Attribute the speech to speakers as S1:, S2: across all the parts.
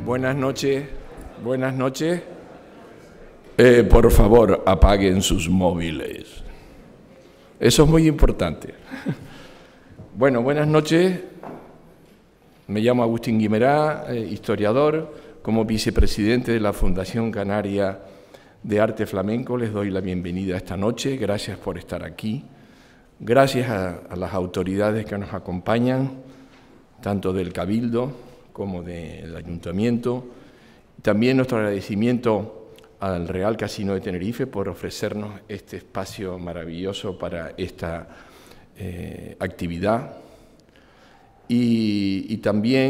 S1: Buenas noches, buenas noches. Por favor, apaguen sus móviles. Eso es muy importante. Bueno, buenas noches. Me llamo Agustín Guimerá, historiador. Como vicepresidente de la Fundación Canaria de Arte Flamenco, les doy la bienvenida esta noche. Gracias por estar aquí. Gracias a las autoridades que nos acompañan, tanto del Cabildo como del Ayuntamiento. También nuestro agradecimiento al Real Casino de Tenerife por ofrecernos este espacio maravilloso para esta actividad. Y también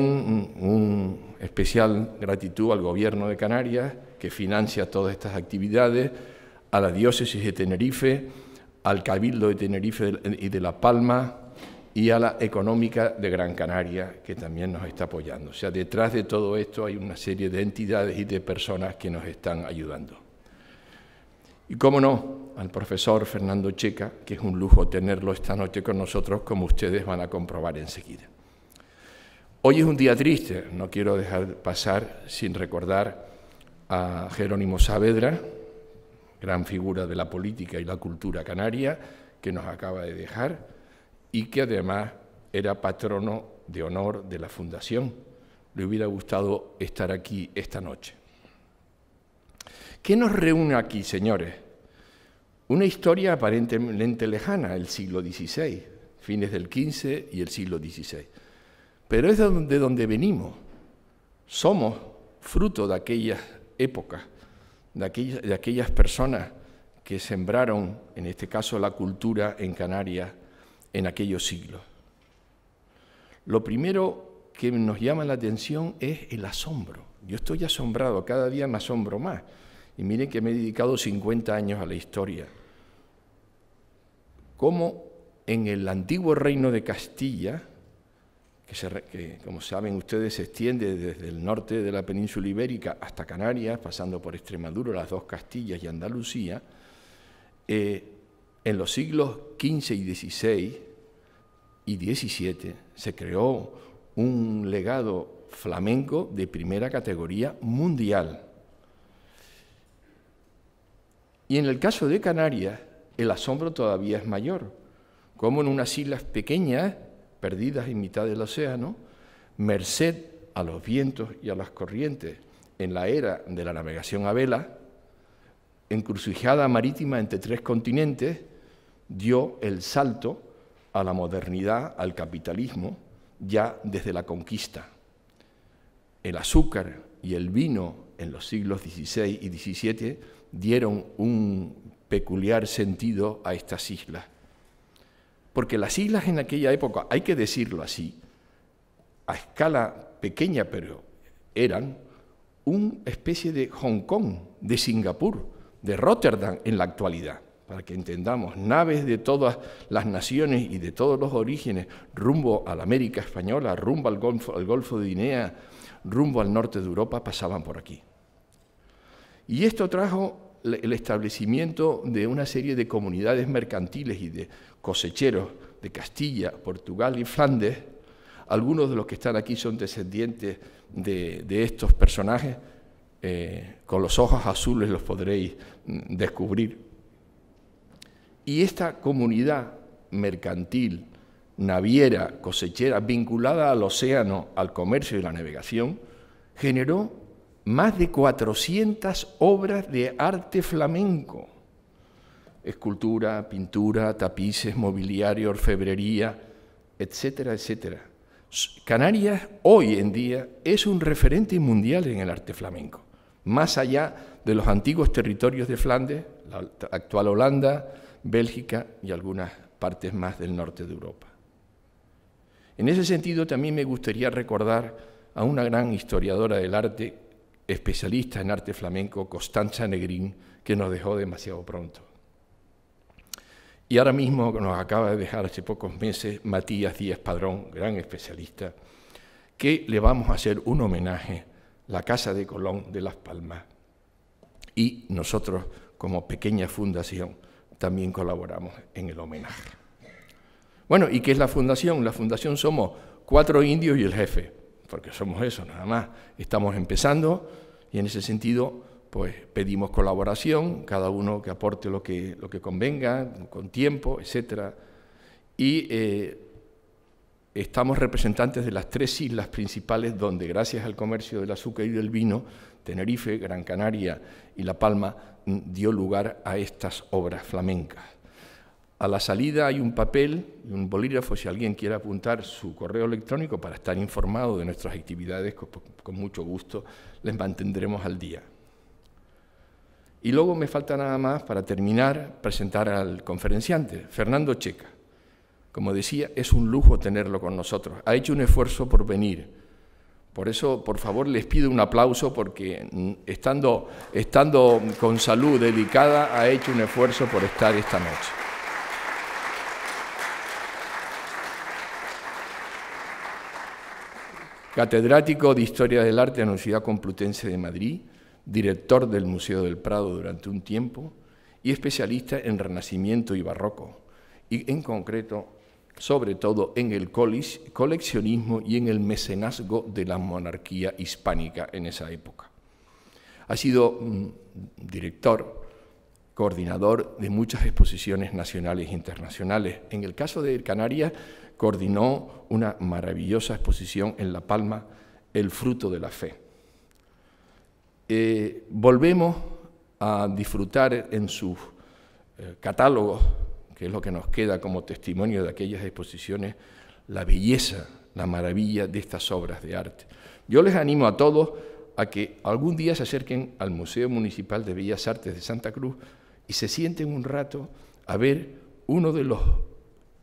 S1: un especial gratitud al Gobierno de Canarias, que financia todas estas actividades, a la Diócesis de Tenerife, al Cabildo de Tenerife y de La Palma, y a la Económica de Gran Canaria, que también nos está apoyando. O sea, detrás de todo esto hay una serie de entidades y de personas que nos están ayudando. Y cómo no, al profesor Fernando Checa, que es un lujo tenerlo esta noche con nosotros, como ustedes van a comprobar enseguida. Hoy es un día triste, no quiero dejar pasar sin recordar a Jerónimo Saavedra, gran figura de la política y la cultura canaria, que nos acaba de dejar, y que además era patrono de honor de la Fundación. Le hubiera gustado estar aquí esta noche. ¿Qué nos reúne aquí, señores? Una historia aparentemente lejana, el siglo XVI, fines del XV y el siglo XVI. Pero es de donde venimos. Somos fruto de aquellas épocas, de aquellas personas que sembraron, en este caso, la cultura en Canarias, en aquellos siglos. Lo primero que nos llama la atención es el asombro. Yo estoy asombrado, cada día me asombro más. Y miren que me he dedicado 50 años a la historia. Cómo en el antiguo reino de Castilla, que como saben ustedes se extiende desde el norte de la península ibérica hasta Canarias, pasando por Extremadura, las dos Castillas y Andalucía, en los siglos XV y XVI y XVII se creó un legado flamenco de primera categoría mundial. Y en el caso de Canarias, el asombro todavía es mayor, como en unas islas pequeñas, perdidas en mitad del océano, merced a los vientos y a las corrientes en la era de la navegación a vela, encrucijada marítima entre tres continentes, dio el salto a la modernidad, al capitalismo, ya desde la conquista. El azúcar y el vino en los siglos XVI y XVII dieron un peculiar sentido a estas islas. Porque las islas en aquella época, hay que decirlo así, a escala pequeña, pero eran una especie de Hong Kong, de Singapur, de Rotterdam en la actualidad, para que entendamos, naves de todas las naciones y de todos los orígenes, rumbo a la América Española, rumbo al Golfo de Guinea, rumbo al norte de Europa, pasaban por aquí. Y esto trajo el establecimiento de una serie de comunidades mercantiles y de cosecheros de Castilla, Portugal y Flandes. Algunos de los que están aquí son descendientes de estos personajes. Con los ojos azules los podréis descubrir. Y esta comunidad mercantil, naviera, cosechera, vinculada al océano, al comercio y la navegación, generó más de 400 obras de arte flamenco. escultura, pintura, tapices, mobiliario, orfebrería, etcétera, etcétera. Canarias hoy en día es un referente mundial en el arte flamenco, más allá de los antiguos territorios de Flandes, la actual Holanda, Bélgica y algunas partes más del norte de Europa. En ese sentido, también me gustaría recordar a una gran historiadora del arte, especialista en arte flamenco, Constanza Negrín, que nos dejó demasiado pronto. Y ahora mismo nos acaba de dejar hace pocos meses Matías Díaz Padrón, gran especialista, que le vamos a hacer un homenaje, la Casa de Colón de Las Palmas. Y nosotros, como pequeña fundación, también colaboramos en el homenaje. Bueno, ¿y qué es la fundación? La fundación somos 4 indios y el jefe, porque somos eso, nada más. Estamos empezando y en ese sentido pues pedimos colaboración, cada uno que aporte lo que convenga, con tiempo, etc. Y estamos representantes de las 3 islas principales donde, gracias al comercio del azúcar y del vino, Tenerife, Gran Canaria y La Palma dio lugar a estas obras flamencas. A la salida hay un papel y un bolígrafo, si alguien quiere apuntar su correo electrónico para estar informado de nuestras actividades, con mucho gusto les mantendremos al día. Y luego me falta nada más, para terminar, presentar al conferenciante, Fernando Checa. Como decía, es un lujo tenerlo con nosotros. Ha hecho un esfuerzo por venir. Por eso, por favor, les pido un aplauso porque, estando con salud delicada, ha hecho un esfuerzo por estar esta noche. Catedrático de Historia del Arte en la Universidad Complutense de Madrid, director del Museo del Prado durante un tiempo y especialista en Renacimiento y Barroco, y en concreto, sobre todo, en el coleccionismo y en el mecenazgo de la monarquía hispánica en esa época. Ha sido director, coordinador de muchas exposiciones nacionales e internacionales. En el caso de Canarias, coordinó una maravillosa exposición en La Palma, El fruto de la fe. Volvemos a disfrutar en sus catálogos, que es lo que nos queda como testimonio de aquellas exposiciones, la belleza, la maravilla de estas obras de arte. Yo les animo a todos a que algún día se acerquen al Museo Municipal de Bellas Artes de Santa Cruz y se sienten un rato a ver uno de las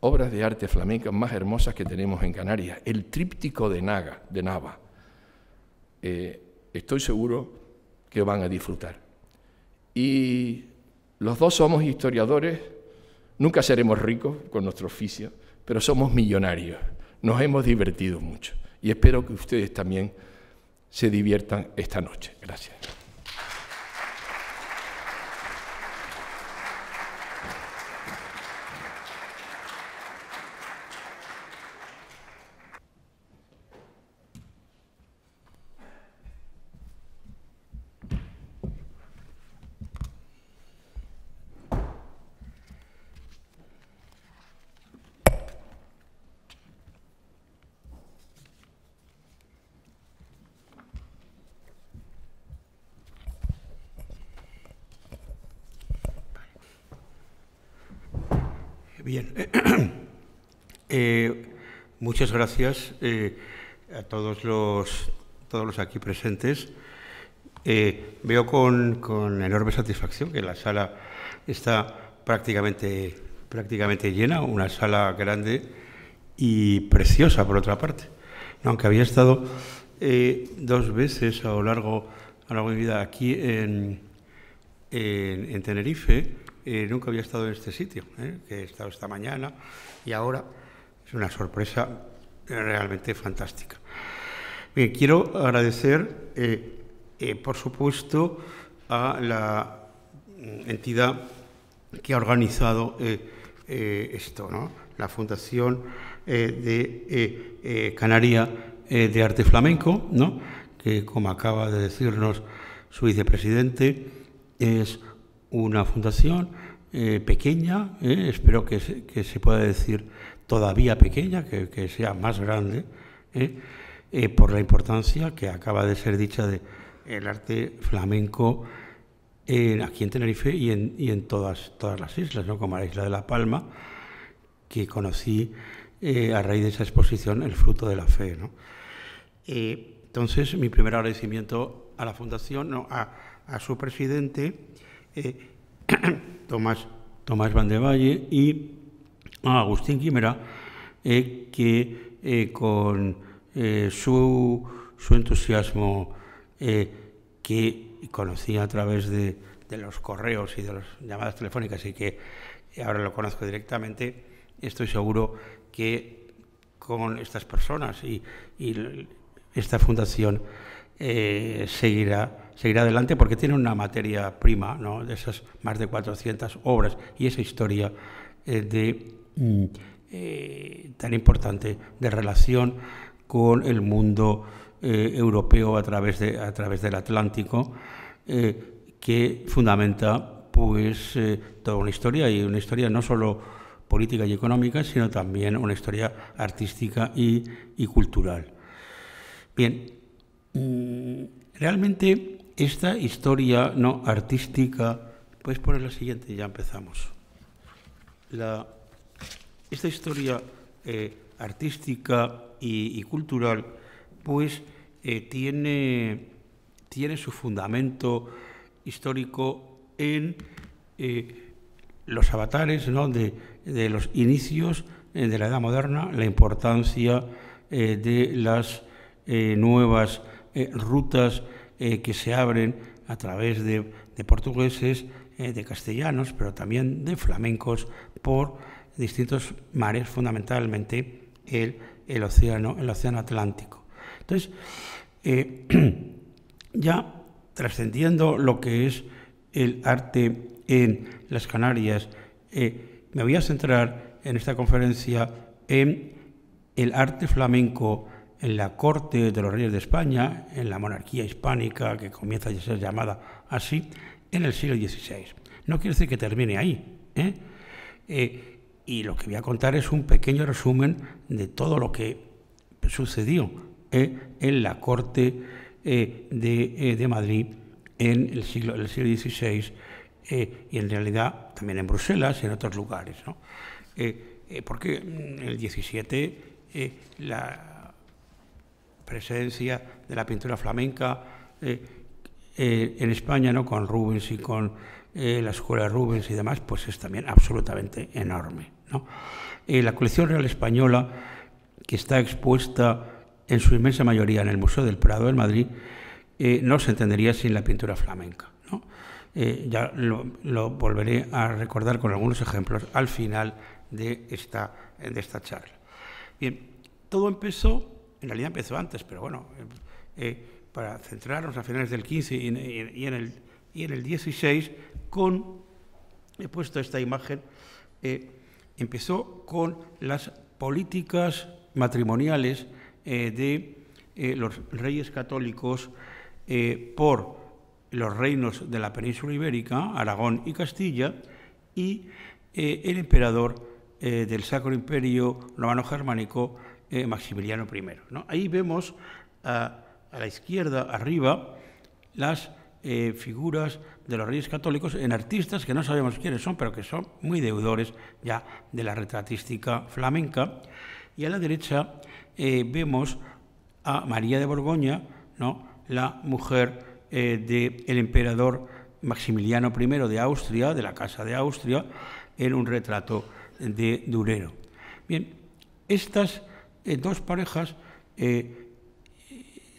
S1: obras de arte flamenca más hermosas que tenemos en Canarias, el tríptico de Nava. Estoy seguro que van a disfrutar. Y los dos somos historiadores, nunca seremos ricos con nuestro oficio, pero somos millonarios, nos hemos divertido mucho y espero que ustedes también se diviertan esta noche. Gracias.
S2: Bien, muchas gracias a todos los aquí presentes. Veo con enorme satisfacción que la sala está prácticamente llena, una sala grande y preciosa, por otra parte. Aunque había estado 2 veces a lo largo de mi vida aquí en Tenerife, nunca había estado en este sitio, que he estado esta mañana y ahora es una sorpresa realmente fantástica. Bien, quiero agradecer, por supuesto, a la entidad que ha organizado esto, ¿no? La Fundación de Canaria de Arte Flamenco, ¿no? Que, como acaba de decirnos su vicepresidente, es una fundación pequeña, espero que se pueda decir todavía pequeña, que sea más grande, por la importancia que acaba de ser dicha del arte flamenco aquí en Tenerife y en todas las islas, ¿no? Como la isla de La Palma, que conocí a raíz de esa exposición, El fruto de la fe, ¿no? Entonces, mi primer agradecimiento a la Fundación, ¿no? a su presidente, Tomás Van de Valle, y a Agustín Quimera, que con su entusiasmo, que conocí a través de los correos y de las llamadas telefónicas, y que ahora lo conozco directamente, estoy seguro que con estas personas y esta fundación seguirá adelante, porque tiene una materia prima, ¿no? De esas más de 400 obras y esa historia tan importante de relación con el mundo europeo a través del Atlántico, que fundamenta pues toda una historia, y una historia no solo política y económica, sino también una historia artística y cultural. Bien, realmente esta historia no artística, puedes poner la siguiente, ya empezamos. Esta historia artística y cultural, pues tiene su fundamento histórico en los avatares, ¿no? de los inicios de la Edad Moderna, la importancia de las nuevas rutas que se abren a través de portugueses, de castellanos, pero también de flamencos, por distintos mares, fundamentalmente el océano Atlántico. Entonces, ya trascendiendo lo que es el arte en las Canarias, me voy a centrar en esta conferencia en el arte flamenco en la corte de los reyes de España, en la monarquía hispánica, que comienza a ser llamada así, en el siglo XVI. No quiere decir que termine ahí, y lo que voy a contar es un pequeño resumen de todo lo que sucedió en la corte de Madrid en el siglo XVI, y en realidad también en Bruselas y en otros lugares, ¿no? Porque en el XVII la presencia de la pintura flamenca en España, ¿no? Con Rubens y con la escuela Rubens y demás, pues es también absolutamente enorme, ¿no? La colección real española, que está expuesta en su inmensa mayoría en el Museo del Prado de Madrid, no se entendería sin la pintura flamenca, ¿no? Ya lo volveré a recordar con algunos ejemplos al final de esta charla. Bien, todo empezó, en realidad empezó antes, pero bueno, para centrarnos a finales del XV y en el XVI, he puesto esta imagen, empezó con las políticas matrimoniales de los reyes católicos por los reinos de la península ibérica, Aragón y Castilla, y el emperador del Sacro Imperio Romano-Germánico, Maximiliano I, ¿no? Ahí vemos a la izquierda, arriba, las figuras de los reyes católicos en artistas que no sabemos quiénes son, pero que son muy deudores ya de la retratística flamenca. Y a la derecha vemos a María de Borgoña, ¿no? La mujer del emperador Maximiliano I de Austria, de la Casa de Austria, en un retrato de Durero. Bien, estas dos parejas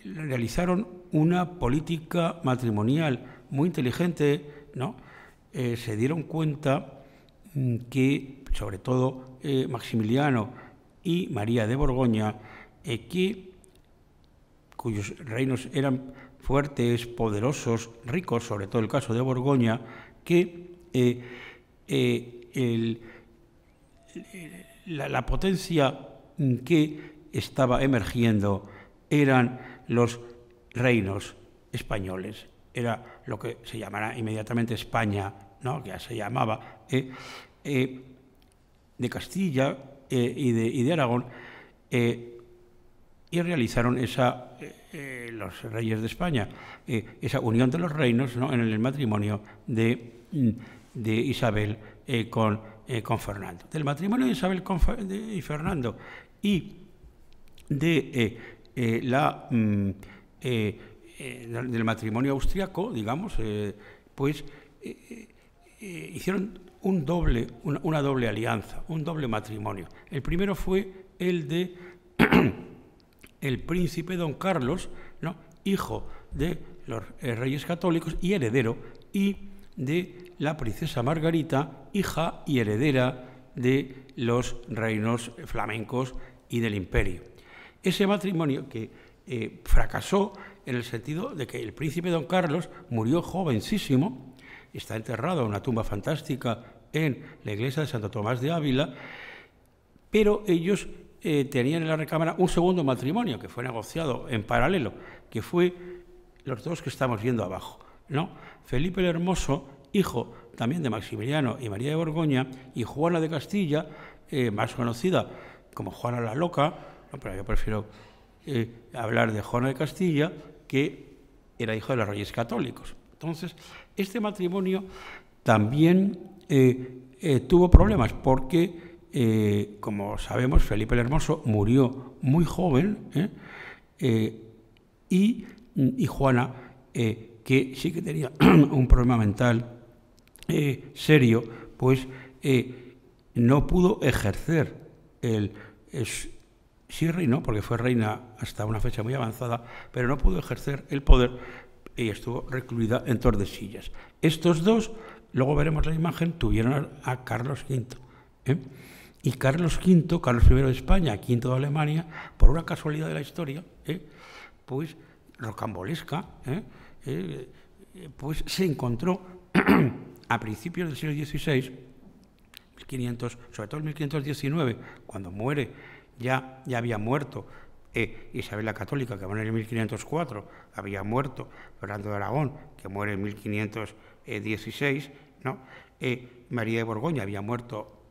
S2: realizaron una política matrimonial muy inteligente, ¿no? Se dieron cuenta que, sobre todo Maximiliano y María de Borgoña, cuyos reinos eran fuertes, poderosos, ricos, sobre todo el caso de Borgoña, que la potencia que estaba emergiendo eran los reinos españoles. Era lo que se llamará inmediatamente España, ¿no? Que ya se llamaba, de Castilla y de Aragón, y realizaron los reyes de España, esa unión de los reinos, ¿no?, en el matrimonio de Isabel con Fernando. Del matrimonio de Isabel y Fernando y del matrimonio austriaco, digamos, pues hicieron una doble alianza, un doble matrimonio. El primero fue el de el príncipe don Carlos, ¿no?, hijo de los reyes católicos y heredero, y de la princesa Margarita, hija y heredera de los reinos flamencos y del imperio. Ese matrimonio que fracasó en el sentido de que el príncipe don Carlos murió jovencísimo, está enterrado en una tumba fantástica en la iglesia de Santo Tomás de Ávila, pero ellos tenían en la recámara un segundo matrimonio que fue negociado en paralelo, que fue los dos que estamos viendo abajo, ¿no? Felipe el Hermoso, hijo también de Maximiliano y María de Borgoña, y Juana de Castilla, más conocida como Juana la Loca, ¿no?, pero yo prefiero hablar de Juana de Castilla, que era hijo de los reyes católicos. Entonces, este matrimonio también tuvo problemas porque, como sabemos, Felipe el Hermoso murió muy joven, y Juana, que sí que tenía un problema mental serio, pues no pudo ejercer sí reinó, porque fue reina hasta una fecha muy avanzada, pero no pudo ejercer el poder y estuvo recluida en Tordesillas. Estos dos, luego veremos la imagen, tuvieron a Carlos V. Y Carlos V, Carlos I de España, V de Alemania, por una casualidad de la historia, pues rocambolesca, pues se encontró a principios del siglo XVI, 1500, sobre todo en 1519, cuando muere, ya había muerto Isabel la Católica, que muere en 1504, había muerto Fernando de Aragón, que muere en 1516, ¿no? María de Borgoña había muerto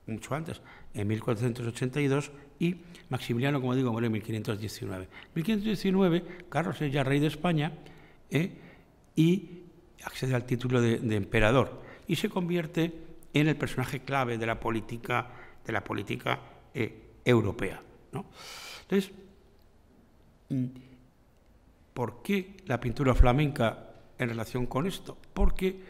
S2: mucho antes, en 1482, y Maximiliano, como digo, muere en 1519. En 1519, Carlos es ya rey de España y accede al título de emperador y se convierte en el personaje clave de la política europea, ¿no? Entonces, ¿por qué la pintura flamenca en relación con esto? Porque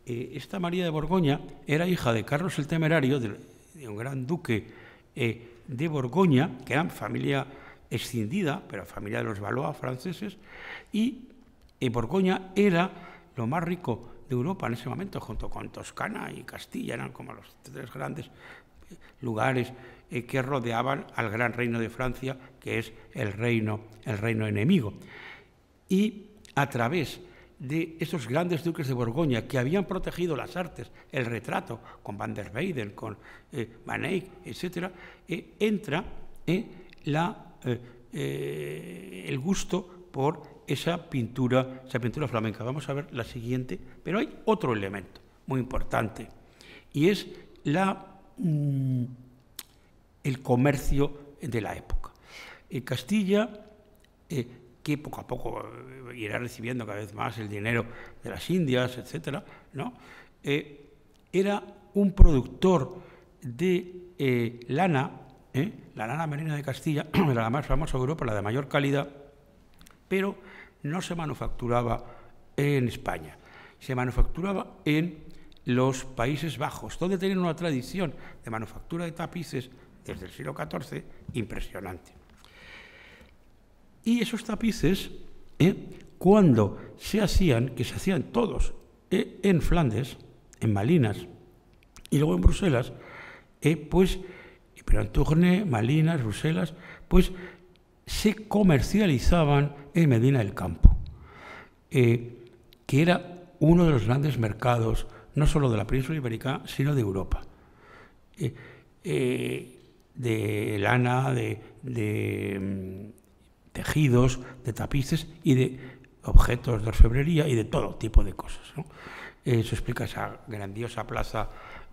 S2: esta María de Borgoña era hija de Carlos el Temerario, de un gran duque de Borgoña, que era familia escindida, pero familia de los Valois franceses, y Borgoña era lo más rico de Europa en ese momento, junto con Toscana y Castilla, eran como los tres grandes lugares que rodeaban al gran reino de Francia, que es el reino enemigo. Y a través de esos grandes duques de Borgoña que habían protegido las artes, el retrato, con Van der Weyden, con Van Eyck, etc., entra el gusto por esa pintura flamenca. Vamos a ver la siguiente, pero hay otro elemento muy importante, y es el comercio de la época. Castilla, que poco a poco irá recibiendo cada vez más el dinero de las Indias, etcétera, ¿no? Era un productor de lana, la lana merina de Castilla, era la más famosa de Europa, la de mayor calidad, pero no se manufacturaba en España, se manufacturaba en los Países Bajos, donde tenían una tradición de manufactura de tapices desde el siglo XIV impresionante. Y esos tapices, cuando se hacían, que se hacían todos en Flandes, en Malinas y luego en Bruselas, pues, pero en Tournai, Malinas, Bruselas, pues se comercializaban en Medina del Campo, que era uno de los grandes mercados, no solo de la península ibérica, sino de Europa. De lana, de tejidos, de tapices y de objetos de orfebrería y de todo tipo de cosas, ¿no? Eso explica esa grandiosa plaza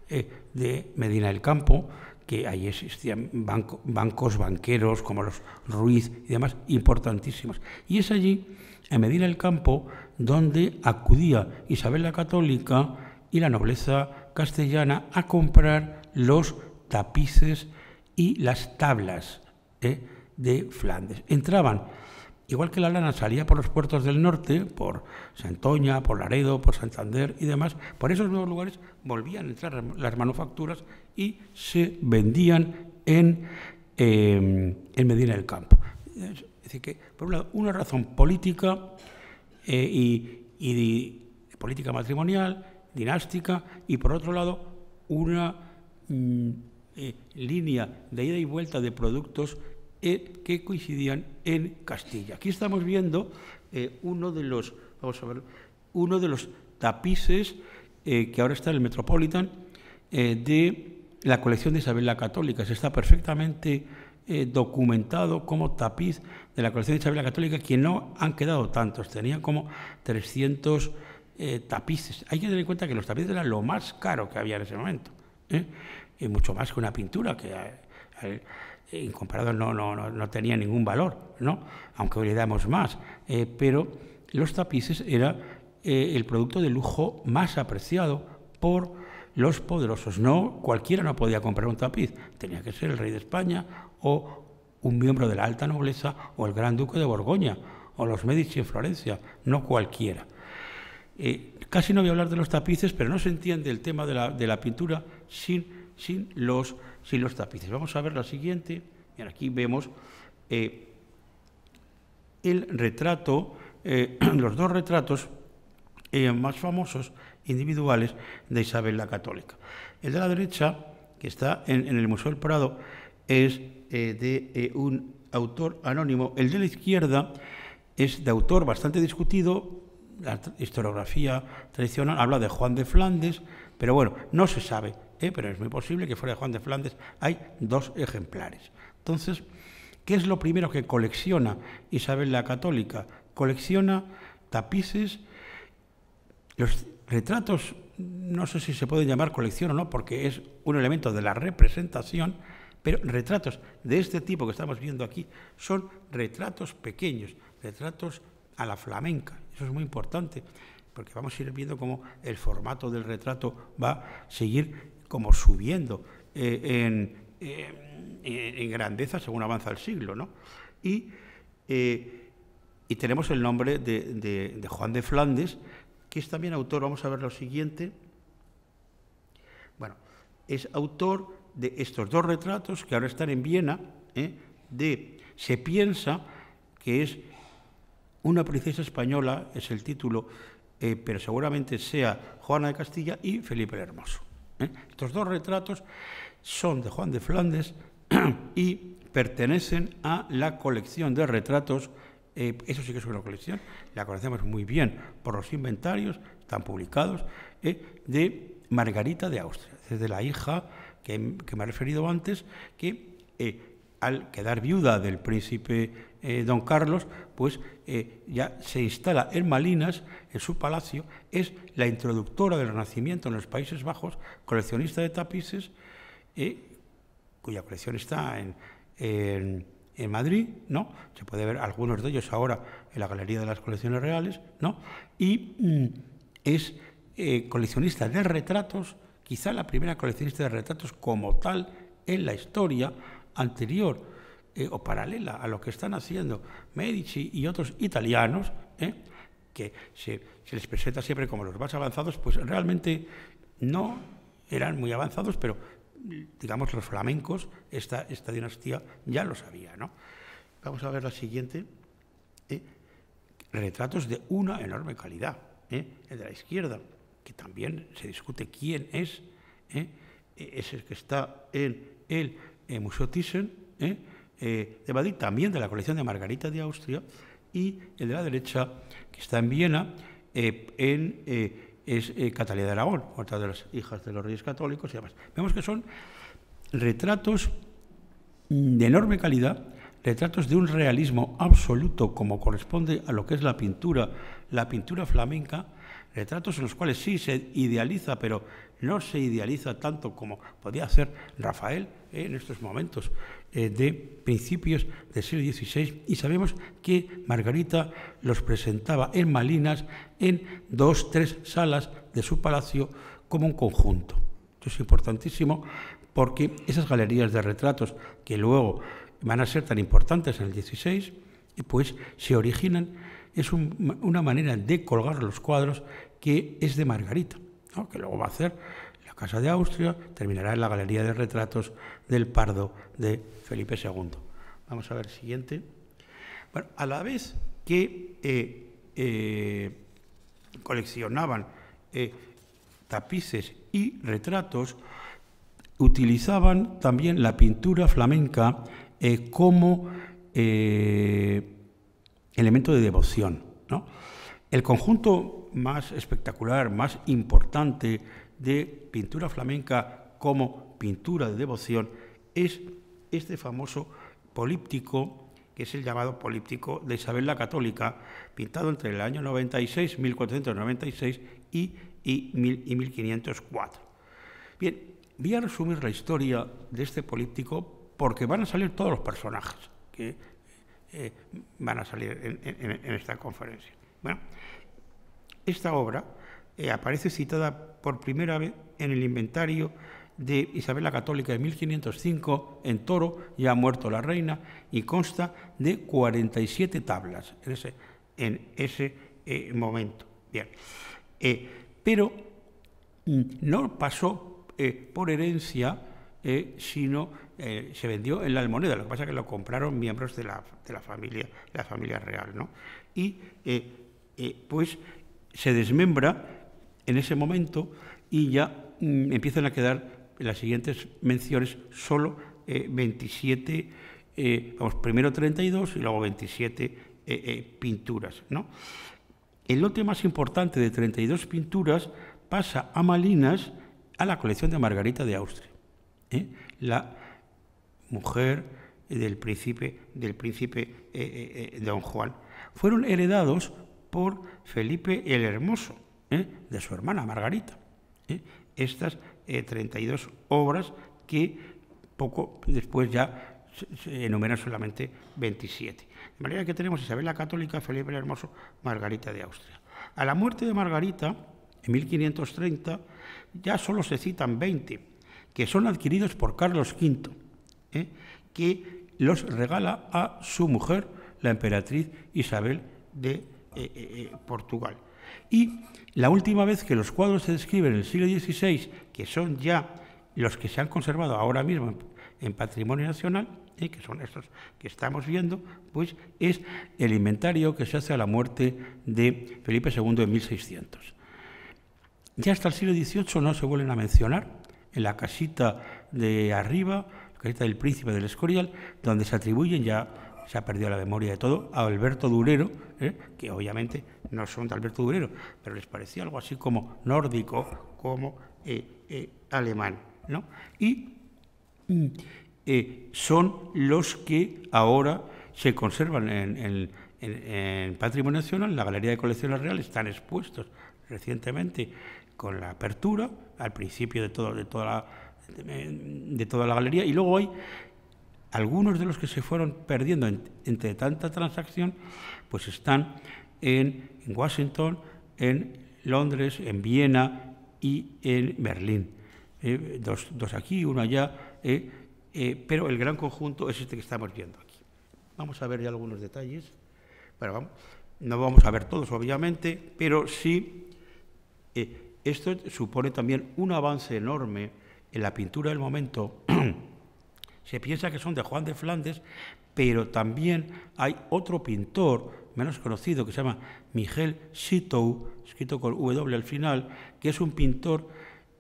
S2: de Medina del Campo, que ahí existían bancos banqueros como los Ruiz y demás, importantísimos. Y es allí, en Medina del Campo, donde acudía Isabel la Católica y la nobleza castellana a comprar los tapices y las tablas de Flandes. Entraban, igual que la lana salía por los puertos del norte, por Santoña, por Laredo, por Santander y demás, por esos nuevos lugares volvían a entrar las manufacturas y se vendían en Medina del Campo. Es decir, que por un lado una razón política y política matrimonial, dinástica, y por otro lado una línea de ida y vuelta de productos que coincidían en Castilla. Aquí estamos viendo uno de los tapices que ahora está en el Metropolitan de la colección de Isabel la Católica. Se está perfectamente documentado como tapiz de la colección de Isabel la Católica, que no han quedado tantos, tenían como 300 tapices. Hay que tener en cuenta que los tapices eran lo más caro que había en ese momento, y mucho más que una pintura que en comparado no tenía ningún valor, ¿no? Aunque hoy le damos más, pero los tapices era el producto de lujo más apreciado por los poderosos. No cualquiera no podía comprar un tapiz, tenía que ser el rey de España o un miembro de la alta nobleza o el gran duque de Borgoña o los Medici en Florencia, no cualquiera. Casi no voy a hablar de los tapices, pero no se entiende el tema de la pintura sin los tapices. Vamos a ver la siguiente. Bien, aquí vemos el retrato, los dos retratos más famosos individuales de Isabel la Católica. El de la derecha, que está en el Museo del Prado, es de un autor anónimo. El de la izquierda es de autor bastante discutido. La historiografía tradicional habla de Juan de Flandes, pero bueno, no se sabe, pero es muy posible que fuera de Juan de Flandes. Hay dos ejemplares. Entonces, ¿qué es lo primero que colecciona Isabel la Católica? Colecciona tapices. Los retratos, no sé si se pueden llamar colección o no, porque es un elemento de la representación, pero retratos de este tipo que estamos viendo aquí son retratos pequeños, retratos a la flamenca. Eso es muy importante, porque vamos a ir viendo cómo el formato del retrato va a seguir como subiendo en grandeza según avanza el siglo, ¿no? Y tenemos el nombre de Juan de Flandes, que es también autor. Vamos a ver lo siguiente. Bueno, es autor de estos dos retratos que ahora están en Viena, se piensa que es una princesa española, es el título, pero seguramente sea Juana de Castilla y Felipe el Hermoso. Estos dos retratos son de Juan de Flandes y pertenecen a la colección de retratos. Eso sí que es una colección, la conocemos muy bien por los inventarios, están publicados, de Margarita de Austria, desde la hija que me he referido antes, que al quedar viuda del príncipe don Carlos, pues ya se instala en Malinas, en su palacio. Es la introductora del Renacimiento en los Países Bajos, coleccionista de tapices, cuya colección está en Madrid, ¿no? Se puede ver algunos de ellos ahora en la Galería de las Colecciones Reales, ¿no? Y es coleccionista de retratos, quizá la primera coleccionista de retratos como tal en la historia, anterior o paralela a lo que están haciendo Medici y otros italianos, que se les presenta siempre como los más avanzados. Pues realmente no eran muy avanzados, pero digamos los flamencos, esta dinastía ya lo sabía, ¿no? Vamos a ver la siguiente. Retratos de una enorme calidad. El de la izquierda, que también se discute quién es el que está en el Museo Thyssen de Madrid, también de la colección de Margarita de Austria, y el de la derecha, que está en Viena, es Catalina de Aragón, otra de las hijas de los reyes católicos y demás. Vemos que son retratos de enorme calidad, retratos de un realismo absoluto, como corresponde a lo que es la pintura flamenca, retratos en los cuales sí se idealiza, pero no se idealiza tanto como podía hacer Rafael en estos momentos de principios del siglo XVI, y sabemos que Margarita los presentaba en Malinas en 2 o 3 salas de su palacio como un conjunto. Esto es importantísimo porque esas galerías de retratos que luego van a ser tan importantes en el XVI, pues se originan, es una manera de colgar los cuadros que es de Margarita, ¿no? Que luego va a hacer la Casa de Austria, terminará en la Galería de Retratos del Pardo de Felipe II. Vamos a ver el siguiente. Bueno, a la vez que coleccionaban tapices y retratos, utilizaban también la pintura flamenca como elemento de devoción, ¿no? El conjunto más espectacular, más importante de pintura flamenca como pintura de devoción es este famoso políptico, que es el llamado políptico de Isabel la Católica, pintado entre el año 96, 1496 y 1504. Bien, voy a resumir la historia de este políptico porque van a salir todos los personajes que van a salir en esta conferencia. Bueno, esta obra aparece citada por primera vez en el inventario de Isabel la Católica de 1505 en Toro, ya ha muerto la reina, y consta de 47 tablas en ese momento. Bien, pero no pasó por herencia, sino se vendió en la Almoneda. Lo que pasa es que lo compraron miembros de la familia real, ¿no? Y pues se desmembra en ese momento y ya empiezan a quedar en las siguientes menciones solo 27, primero 32 y luego 27 pinturas, ¿no? El lote más importante de 32 pinturas pasa a Malinas, a la colección de Margarita de Austria, la mujer del príncipe Don Juan. Fueron heredados por Felipe el Hermoso, de su hermana Margarita. Estas 32 obras que poco después ya se enumeran solamente 27. De manera que tenemos Isabel la Católica, Felipe el Hermoso, Margarita de Austria. A la muerte de Margarita, en 1530, ya solo se citan 20, que son adquiridos por Carlos V, que los regala a su mujer, la emperatriz Isabel de Portugal. Y la última vez que los cuadros se describen en el siglo XVI, que son ya los que se han conservado ahora mismo en Patrimonio Nacional, que son estos que estamos viendo, pues es el inventario que se hace a la muerte de Felipe II en 1600. Ya hasta el siglo XVIII no se vuelven a mencionar. En la casita de arriba, la casita del Príncipe del Escorial, donde se atribuyen, ya se ha perdido la memoria de todo, a Alberto Durero, que obviamente no son de Alberto Durero, pero les parecía algo así como nórdico, como alemán, ¿no? Y son los que ahora se conservan en Patrimonio Nacional, en la Galería de Colecciones Reales, están expuestos recientemente con la apertura, al principio de toda la galería, y luego hay algunos de los que se fueron perdiendo entre tanta transacción, pues están en Washington, en Londres, en Viena y en Berlín. Dos aquí, uno allá, pero el gran conjunto es este que estamos viendo aquí. Vamos a ver ya algunos detalles. Bueno, no vamos a ver todos, obviamente, pero sí, esto supone también un avance enorme en la pintura del momento. Se piensa que son de Juan de Flandes, pero también hay otro pintor menos conocido que se llama Michel Sitow, escrito con W al final, que es un pintor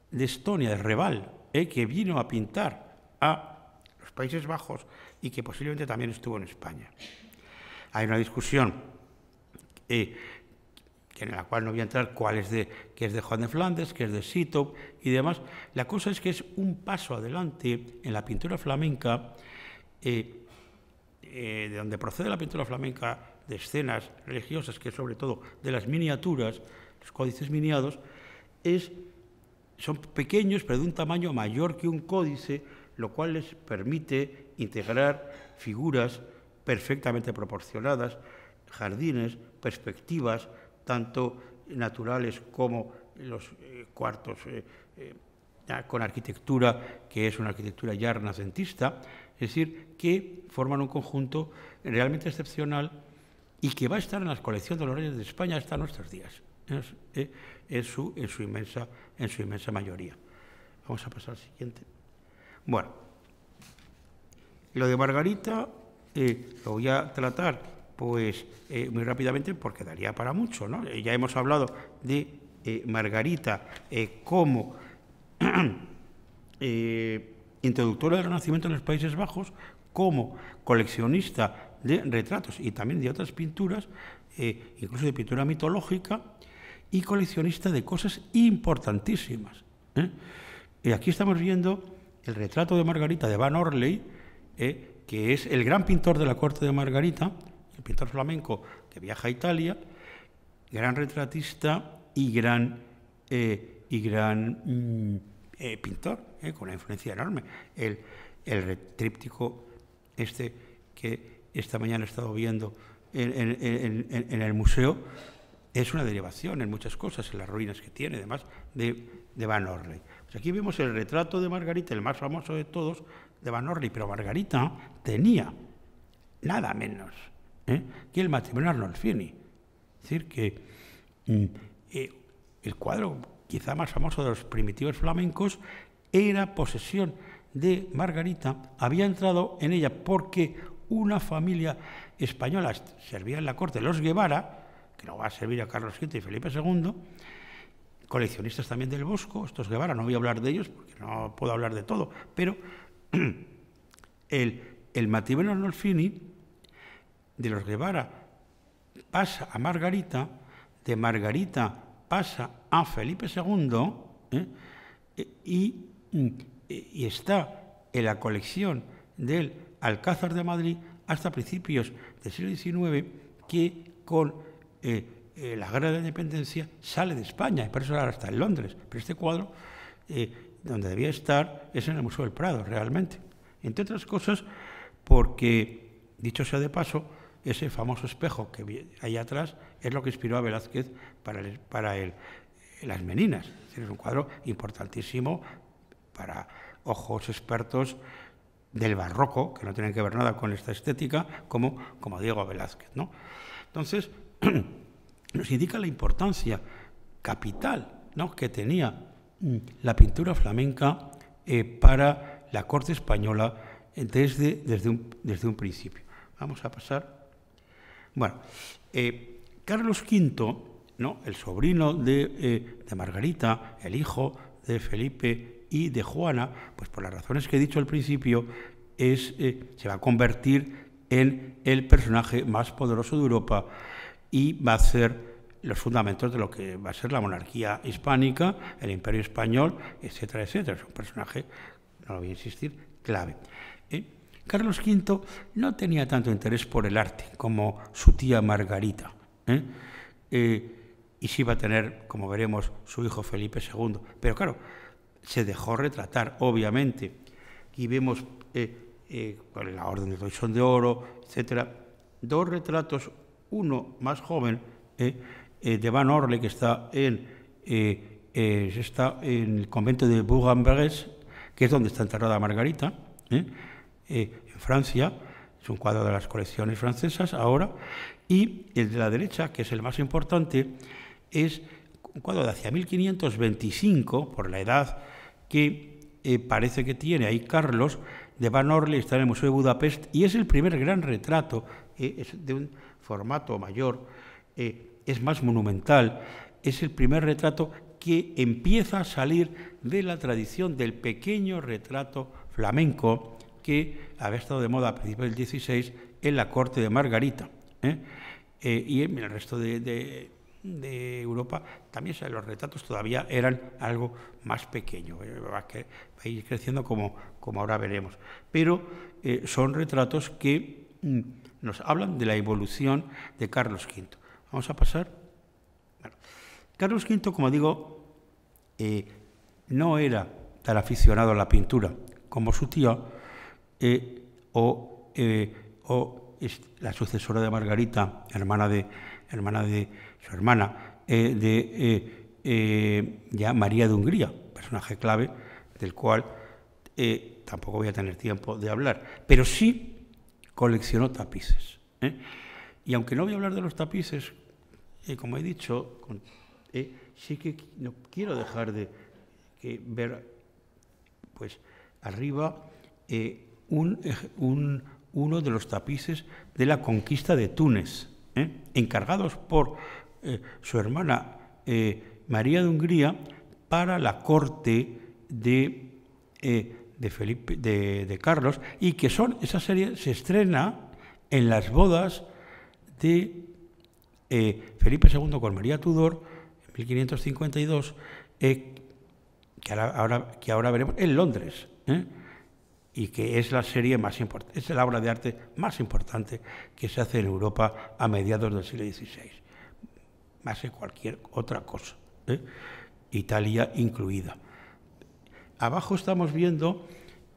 S2: de Estonia, de Reval, que vino a pintar a los Países Bajos y que posiblemente también estuvo en España. Hay una discusión en la cual no voy a entrar qué es de Juan de Flandes, qué es de Sitow y demás. La cosa es que es un paso adelante en la pintura flamenca, de donde procede la pintura flamenca de escenas religiosas, que es sobre todo de las miniaturas. los códices miniados, son pequeños, pero de un tamaño mayor que un códice, lo cual les permite integrar figuras perfectamente proporcionadas, jardines, perspectivas, tanto naturales como los cuartos con arquitectura, que es una arquitectura ya renacentista, es decir, que forman un conjunto realmente excepcional y que va a estar en las colecciones de los Reyes de España hasta nuestros días, en su inmensa mayoría. Vamos a pasar al siguiente. Bueno, lo de Margarita lo voy a tratar pues muy rápidamente porque daría para mucho, ¿no? Ya hemos hablado de Margarita como introductora del Renacimiento en los Países Bajos, como coleccionista de retratos y también de otras pinturas, incluso de pintura mitológica, y coleccionista de cosas importantísimas. Aquí estamos viendo el retrato de Margarita de Van Orley, que es el gran pintor de la corte de Margarita, el pintor flamenco que viaja a Italia, gran retratista y gran pintor, con una influencia enorme. El tríptico que esta mañana he estado viendo en el museo es una derivación en muchas cosas, en las ruinas que tiene, además, de Van Orley. Pues aquí vemos el retrato de Margarita, el más famoso de todos, de Van Orley, pero Margarita tenía nada menos que el matrimonio Arnolfini. Es decir, que el cuadro quizá más famoso de los primitivos flamencos era posesión de Margarita, había entrado en ella porque una familia española servía en la corte de los Guevara, que no va a servir a Carlos V y Felipe II, coleccionistas también del Bosco, estos Guevara, no voy a hablar de ellos porque no puedo hablar de todo, pero el matrimonio Arnolfini de los Guevara pasa a Margarita, de Margarita pasa a Felipe II y está en la colección del Alcázar de Madrid hasta principios del siglo XIX, que con la Guerra de la Independencia sale de España, y por eso ahora está en Londres. Pero este cuadro, donde debía estar, es en el Museo del Prado, realmente. Entre otras cosas, porque, dicho sea de paso, ese famoso espejo que hay ahí atrás es lo que inspiró a Velázquez para Las Meninas. Es decir, es un cuadro importantísimo para ojos expertos del barroco, que no tienen que ver nada con esta estética, como Diego Velázquez, ¿no? Entonces, nos indica la importancia capital, ¿no?, que tenía la pintura flamenca para la corte española desde un principio. Vamos a pasar. Bueno, Carlos V, ¿no?, el sobrino de Margarita, el hijo de Felipe y de Juana, pues por las razones que he dicho al principio, se va a convertir en el personaje más poderoso de Europa y va a hacer los fundamentos de lo que va a ser la monarquía hispánica, el imperio español, etcétera, etcétera. Es un personaje, no lo voy a insistir, clave. Carlos V no tenía tanto interés por el arte como su tía Margarita, y sí va a tener, como veremos, su hijo Felipe II. Pero claro, se dejó retratar, obviamente. Aquí vemos con la Orden de Toisón de Oro, etcétera, dos retratos, uno más joven, de Van Orley, que está en el convento de Bourg-en-Bresse, que es donde está enterrada Margarita, en Francia. Es un cuadro de las colecciones francesas ahora. Y el de la derecha, que es el más importante, es un cuadro de hacia 1525, por la edad que parece que tiene ahí Carlos, de Van Orley, está en el Museo de Budapest, y es el primer gran retrato, es de un formato mayor, es más monumental, es el primer retrato que empieza a salir de la tradición del pequeño retrato flamenco que había estado de moda a principios del XVI en la corte de Margarita. Y en el resto de Europa también los retratos todavía eran algo más pequeño, va a ir creciendo como ahora veremos, pero son retratos que nos hablan de la evolución de Carlos V. Vamos a pasar. Bueno, Carlos V, como digo, no era tan aficionado a la pintura como su tía, o es la sucesora de Margarita, hermana de su hermana, ya María de Hungría, personaje clave del cual tampoco voy a tener tiempo de hablar, pero sí coleccionó tapices. Y aunque no voy a hablar de los tapices, como he dicho, sí que no quiero dejar de ver, pues, arriba uno de los tapices de la conquista de Túnez, encargados por su hermana María de Hungría para la corte de Carlos, y que esa serie se estrena en las bodas de Felipe II con María Tudor en 1552, que ahora veremos en Londres, y que es la serie más importante, es la obra de arte más importante que se hace en Europa a mediados del siglo XVI, más que cualquier otra cosa, Italia incluida. Abajo estamos viendo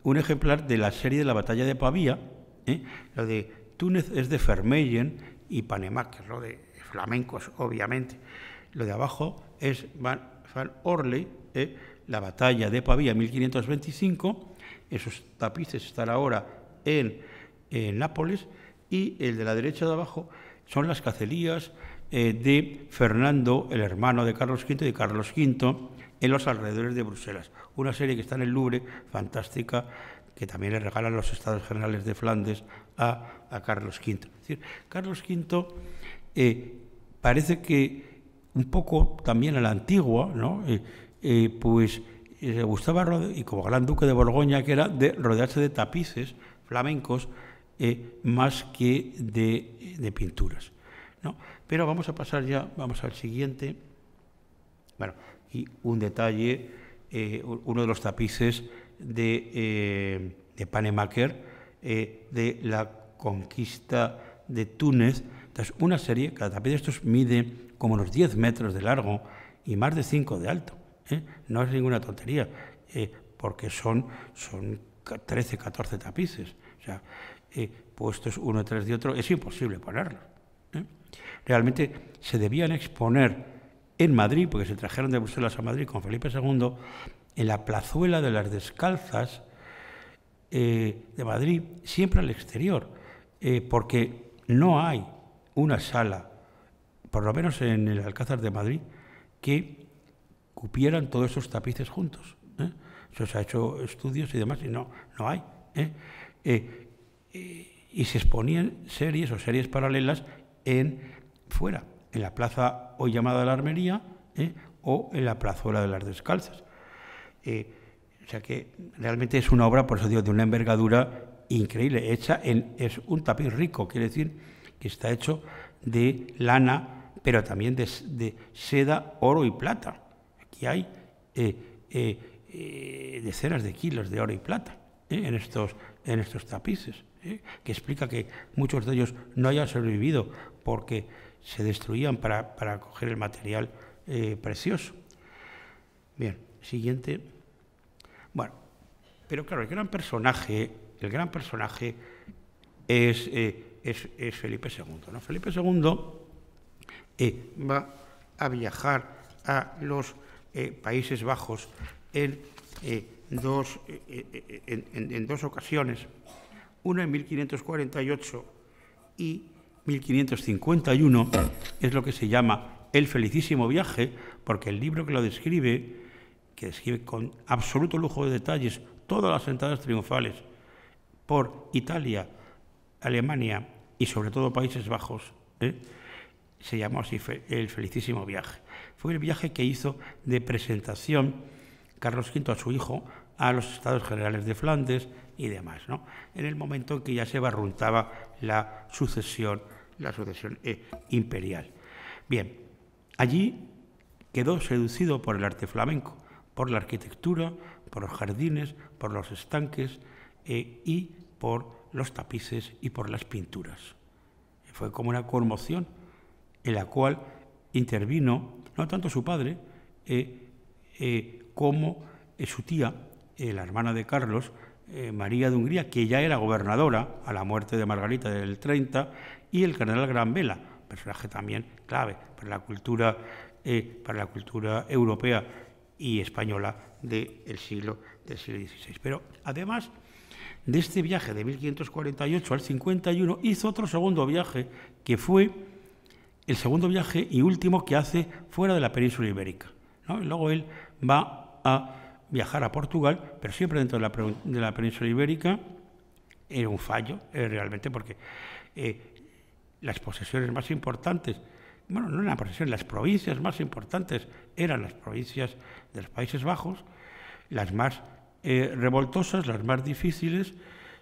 S2: un ejemplar de la serie de la batalla de Pavía. Lo de Túnez es de Vermeulen y Pannemakers, lo de flamencos, obviamente. Lo de abajo es Van Orley, la batalla de Pavía, 1525. Esos tapices están ahora en Nápoles, y el de la derecha de abajo son las cacerías de Fernando, el hermano de Carlos V, y de Carlos V, en los alrededores de Bruselas. Una serie que está en el Louvre, fantástica, que también le regalan los Estados Generales de Flandes a Carlos V. Es decir, Carlos V parece que un poco también a la antigua, ¿no? Pues le gustaba, y como gran duque de Borgoña que era, de rodearse de tapices flamencos más que de pinturas, ¿no? Pero vamos a pasar ya, vamos al siguiente. Bueno, y un detalle, uno de los tapices de Pannemakers, de la conquista de Túnez. Entonces, una serie, cada tapiz de estos mide como unos 10 metros de largo y más de 5 de alto. No es ninguna tontería, porque son 13, 14 tapices. O sea, puestos uno detrás de otro, es imposible ponerlos. Realmente se debían exponer en Madrid, porque se trajeron de Bruselas a Madrid con Felipe II, en la plazuela de las Descalzas de Madrid, siempre al exterior, porque no hay una sala, por lo menos en el Alcázar de Madrid, que cupieran todos esos tapices juntos. Eso se ha hecho estudios y demás, y no hay. Y se exponían series paralelas fuera, en la plaza hoy llamada la Armería, o en la plazuela de las Descalzas. O sea que realmente es una obra, por eso digo, de una envergadura increíble. Es un tapiz rico, quiere decir que está hecho de lana, pero también de seda, oro y plata. Aquí hay decenas de kilos de oro y plata en estos tapices, que explica que muchos de ellos no hayan sobrevivido porque se destruían para coger el material precioso. Bien, siguiente. Bueno, pero claro, el gran personaje es Felipe II, ¿no? Felipe II va a viajar a los Países Bajos en dos ocasiones, una en 1548 y 1551, es lo que se llama el felicísimo viaje, porque el libro que lo describe, con absoluto lujo de detalles todas las entradas triunfales por Italia, Alemania y sobre todo Países Bajos, se llamó así el felicísimo viaje. Fue el viaje que hizo de presentación Carlos V a su hijo a los Estados Generales de Flandes y demás, ¿no? En el momento en que ya se barruntaba la sucesión imperial. Bien, allí quedó seducido por el arte flamenco, por la arquitectura, por los jardines, por los estanques y por los tapices y por las pinturas. Fue como una conmoción en la cual intervino no tanto su padre como su tía, la hermana de Carlos, María de Hungría, que ya era gobernadora a la muerte de Margarita del 30, y el cardenal Granvela, personaje también clave para la cultura europea y española del siglo XVI. Pero además de este viaje de 1548 al 51, hizo otro segundo viaje, que fue el segundo viaje y último que hace fuera de la península ibérica, ¿no? Y luego él va a viajar a Portugal, pero siempre dentro de la península ibérica. Era un fallo, realmente, porque las posesiones más importantes, bueno, no eran posesiones, las provincias más importantes eran las provincias de los Países Bajos, las más revoltosas, las más difíciles.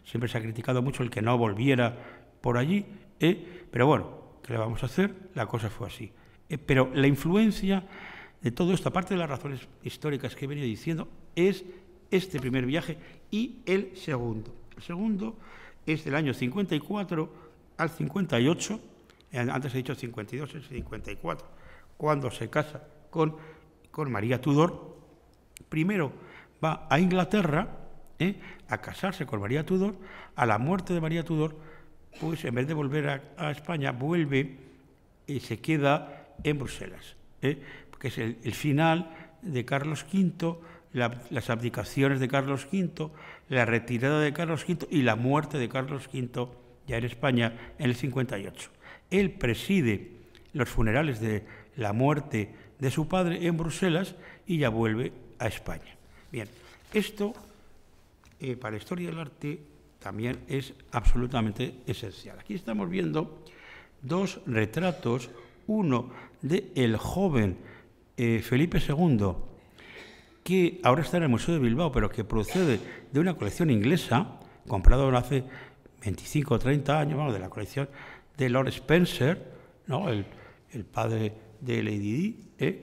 S2: Siempre se ha criticado mucho el que no volviera por allí, pero bueno, ¿qué le vamos a hacer? La cosa fue así. Pero la influencia de todo esto, aparte de las razones históricas que he venido diciendo, es este primer viaje y el segundo. El segundo es del año 54 al 58, antes he dicho 52, es 54, cuando se casa con María Tudor. Primero va a Inglaterra a casarse con María Tudor. A la muerte de María Tudor, pues en vez de volver a España, vuelve y se queda en Bruselas, porque es el final de Carlos V, las abdicaciones de Carlos V, la retirada de Carlos V y la muerte de Carlos V ya en España en el 58. Él preside los funerales de la muerte de su padre en Bruselas y ya vuelve a España. Bien, esto para la historia del arte también es absolutamente esencial. Aquí estamos viendo dos retratos, uno del joven Felipe II, que ahora está en el Museo de Bilbao, pero que procede de una colección inglesa, comprado hace 25 o 30 años, vamos, de la colección de Lord Spencer, ¿no? el padre de Lady Di,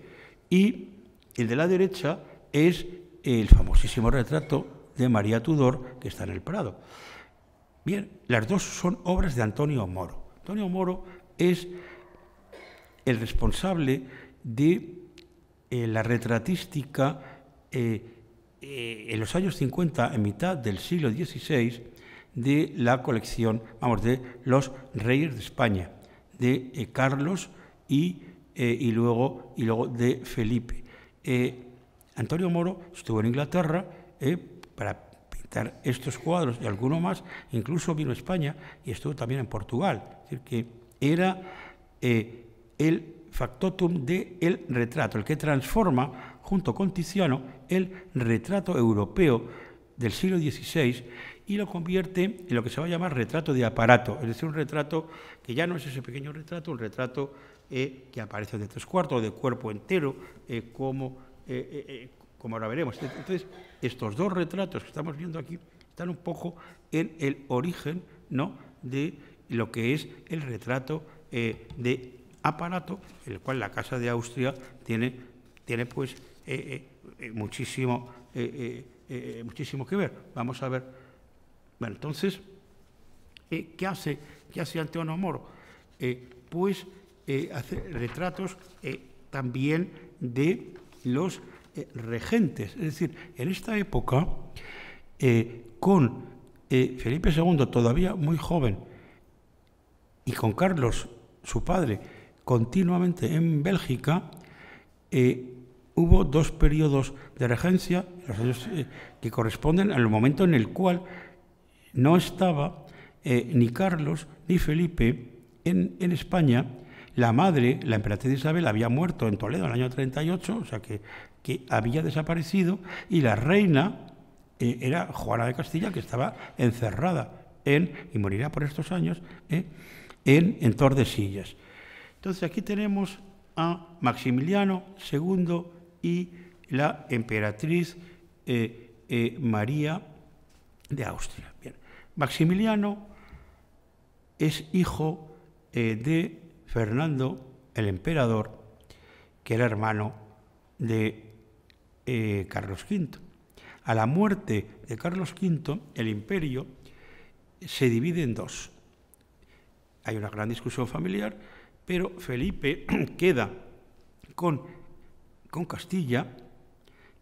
S2: y el de la derecha es el famosísimo retrato de María Tudor, que está en el Prado. Bien, las dos son obras de Antonio Moro. Antonio Moro es el responsable de la retratística en los años 50, en mitad del siglo XVI, de la colección, vamos, de los reyes de España, de Carlos y luego de Felipe. Antonio Moro estuvo en Inglaterra para pintar estos cuadros y alguno más, incluso vino a España y estuvo también en Portugal. Es decir, que era el factotum del retrato, el que transforma, junto con Tiziano, el retrato europeo del siglo XVI y lo convierte en lo que se va a llamar retrato de aparato, es decir, un retrato que ya no es ese pequeño retrato, un retrato que aparece de 3/4 o de cuerpo entero, como ahora veremos. Entonces, estos dos retratos que estamos viendo aquí están un poco en el origen, ¿no?, de lo que es el retrato de aparato, en el cual la Casa de Austria tiene pues muchísimo que ver. Vamos a ver. Bueno, entonces, ¿qué hace Antonio Moro? Pues hace retratos también de los regentes. Es decir, en esta época, con Felipe II todavía muy joven y con Carlos, su padre, continuamente en Bélgica, hubo dos periodos de regencia, los años que corresponden al momento en el cual no estaba ni Carlos ni Felipe en España. La madre, la emperatriz Isabel, había muerto en Toledo en el año 38, o sea que había desaparecido, y la reina era Juana de Castilla, que estaba encerrada y morirá por estos años, en Tordesillas. Entonces aquí tenemos a Maximiliano II y la emperatriz María de Austria. Bien. Maximiliano es hijo de Fernando, el emperador, que era hermano de Carlos V. A la muerte de Carlos V, el imperio se divide en dos. Hay una gran discusión familiar, pero Felipe queda con Castilla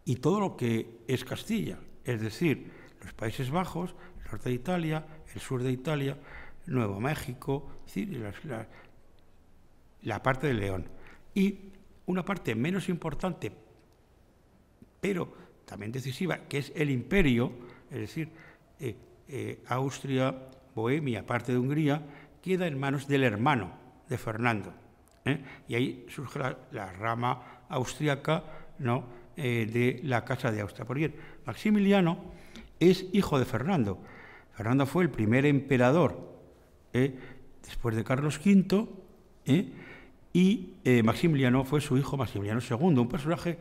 S2: y todo lo que es Castilla, es decir, los Países Bajos, el norte de Italia, el sur de Italia, Nuevo México, es decir, la parte de León. Y una parte menos importante, pero también decisiva, que es el imperio, es decir, Austria, Bohemia, parte de Hungría, queda en manos del hermano de Fernando. Y ahí surge la rama austriaca, ¿no?, de la Casa de Austria. Por bien, Maximiliano es hijo de Fernando. Fernando fue el primer emperador después de Carlos V, y Maximiliano fue su hijo Maximiliano II, un personaje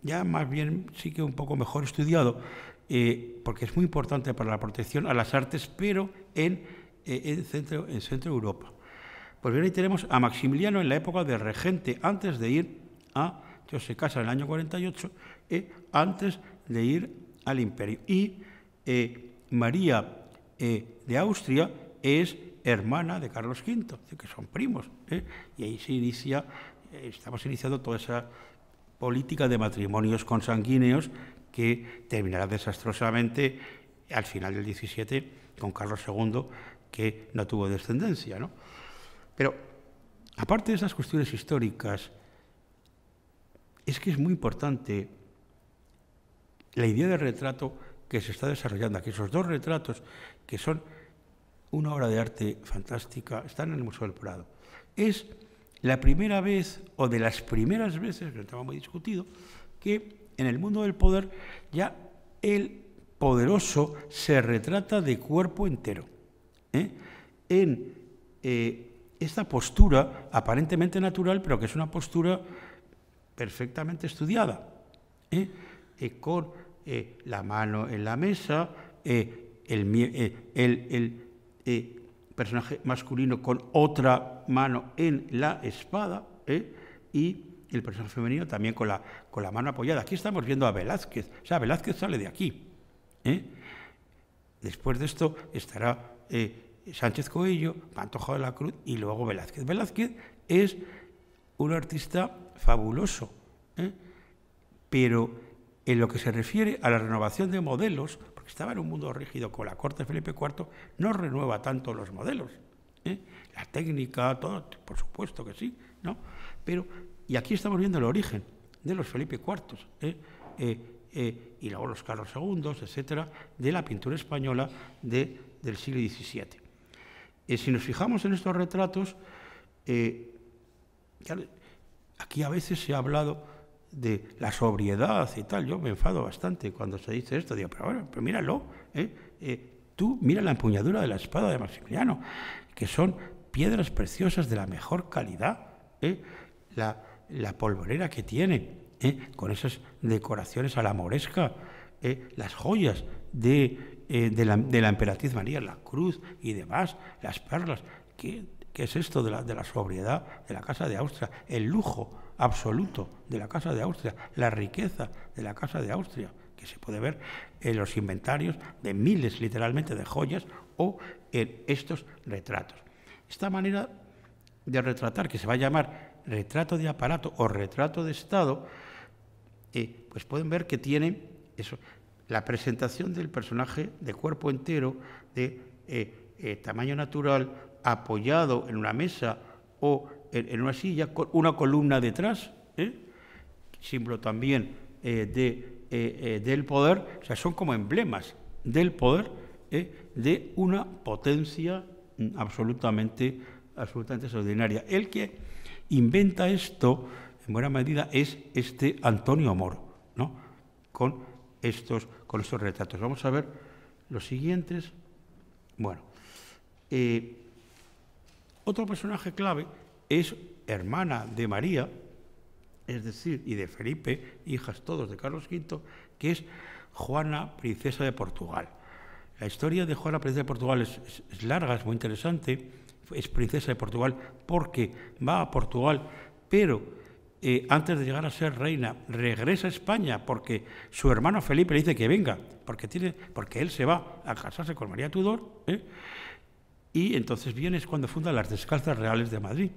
S2: ya más bien sí que un poco mejor estudiado, porque es muy importante para la protección a las artes, pero en Centro Europa. Pues bien, ahí tenemos a Maximiliano en la época de regente, antes de ir se casa en el año 48, antes de ir al imperio. Y María de Austria es hermana de Carlos V, es decir, que son primos, y ahí se inicia, estamos iniciando toda esa política de matrimonios consanguíneos que terminará desastrosamente al final del 17 con Carlos II, que no tuvo descendencia, ¿no? Pero, aparte de esas cuestiones históricas, es que es muy importante la idea de retrato que se está desarrollando aquí. Esos dos retratos, que son una obra de arte fantástica, están en el Museo del Prado. Es la primera vez, o de las primeras veces, que es un tema muy discutido, que en el mundo del poder ya el poderoso se retrata de cuerpo entero. En esta postura aparentemente natural, pero que es una postura perfectamente estudiada, con la mano en la mesa, el personaje masculino con otra mano en la espada, y el personaje femenino también con la mano apoyada. Aquí estamos viendo a Velázquez, o sea, Velázquez sale de aquí. Después de esto estará Sánchez Coello, Pantoja de la Cruz y luego Velázquez. Velázquez es un artista fabuloso, pero en lo que se refiere a la renovación de modelos, porque estaba en un mundo rígido con la corte de Felipe IV, no renueva tanto los modelos. La técnica, todo, por supuesto que sí, ¿no? Pero, y aquí estamos viendo el origen de los Felipe IV, y luego los Carlos II, etcétera, de la pintura española del siglo XVII. Si nos fijamos en estos retratos, aquí a veces se ha hablado de la sobriedad y tal. Yo me enfado bastante cuando se dice esto. Digo, pero bueno, pero míralo. Tú mira la empuñadura de la espada de Maximiliano, que son piedras preciosas de la mejor calidad. La polvorera que tiene, con esas decoraciones a la moresca, las joyas de la emperatriz María, la cruz y demás, las perlas. ¿Qué es esto de la sobriedad de la Casa de Austria? El lujo absoluto de la Casa de Austria, la riqueza de la Casa de Austria, que se puede ver en los inventarios de miles, literalmente, de joyas, o en estos retratos. Esta manera de retratar, que se va a llamar retrato de aparato o retrato de Estado, pues pueden ver que tiene eso, la presentación del personaje de cuerpo entero, de tamaño natural, apoyado en una mesa o en una silla, con una columna detrás, símbolo también del poder. O sea, son como emblemas del poder, de una potencia absolutamente extraordinaria. El que inventa esto, en buena medida, es Antonio Moro, ¿no? Con estos retratos. Vamos a ver los siguientes. Bueno, otro personaje clave es hermana de María, es decir, y de Felipe, hijas todos de Carlos V, que es Juana, princesa de Portugal. La historia de Juana, princesa de Portugal, es larga, es muy interesante. Es princesa de Portugal porque va a Portugal, pero antes de llegar a ser reina, regresa a España porque su hermano Felipe le dice que venga, porque él se va a casarse con María Tudor, y entonces viene es cuando funda las Descalzas Reales de Madrid,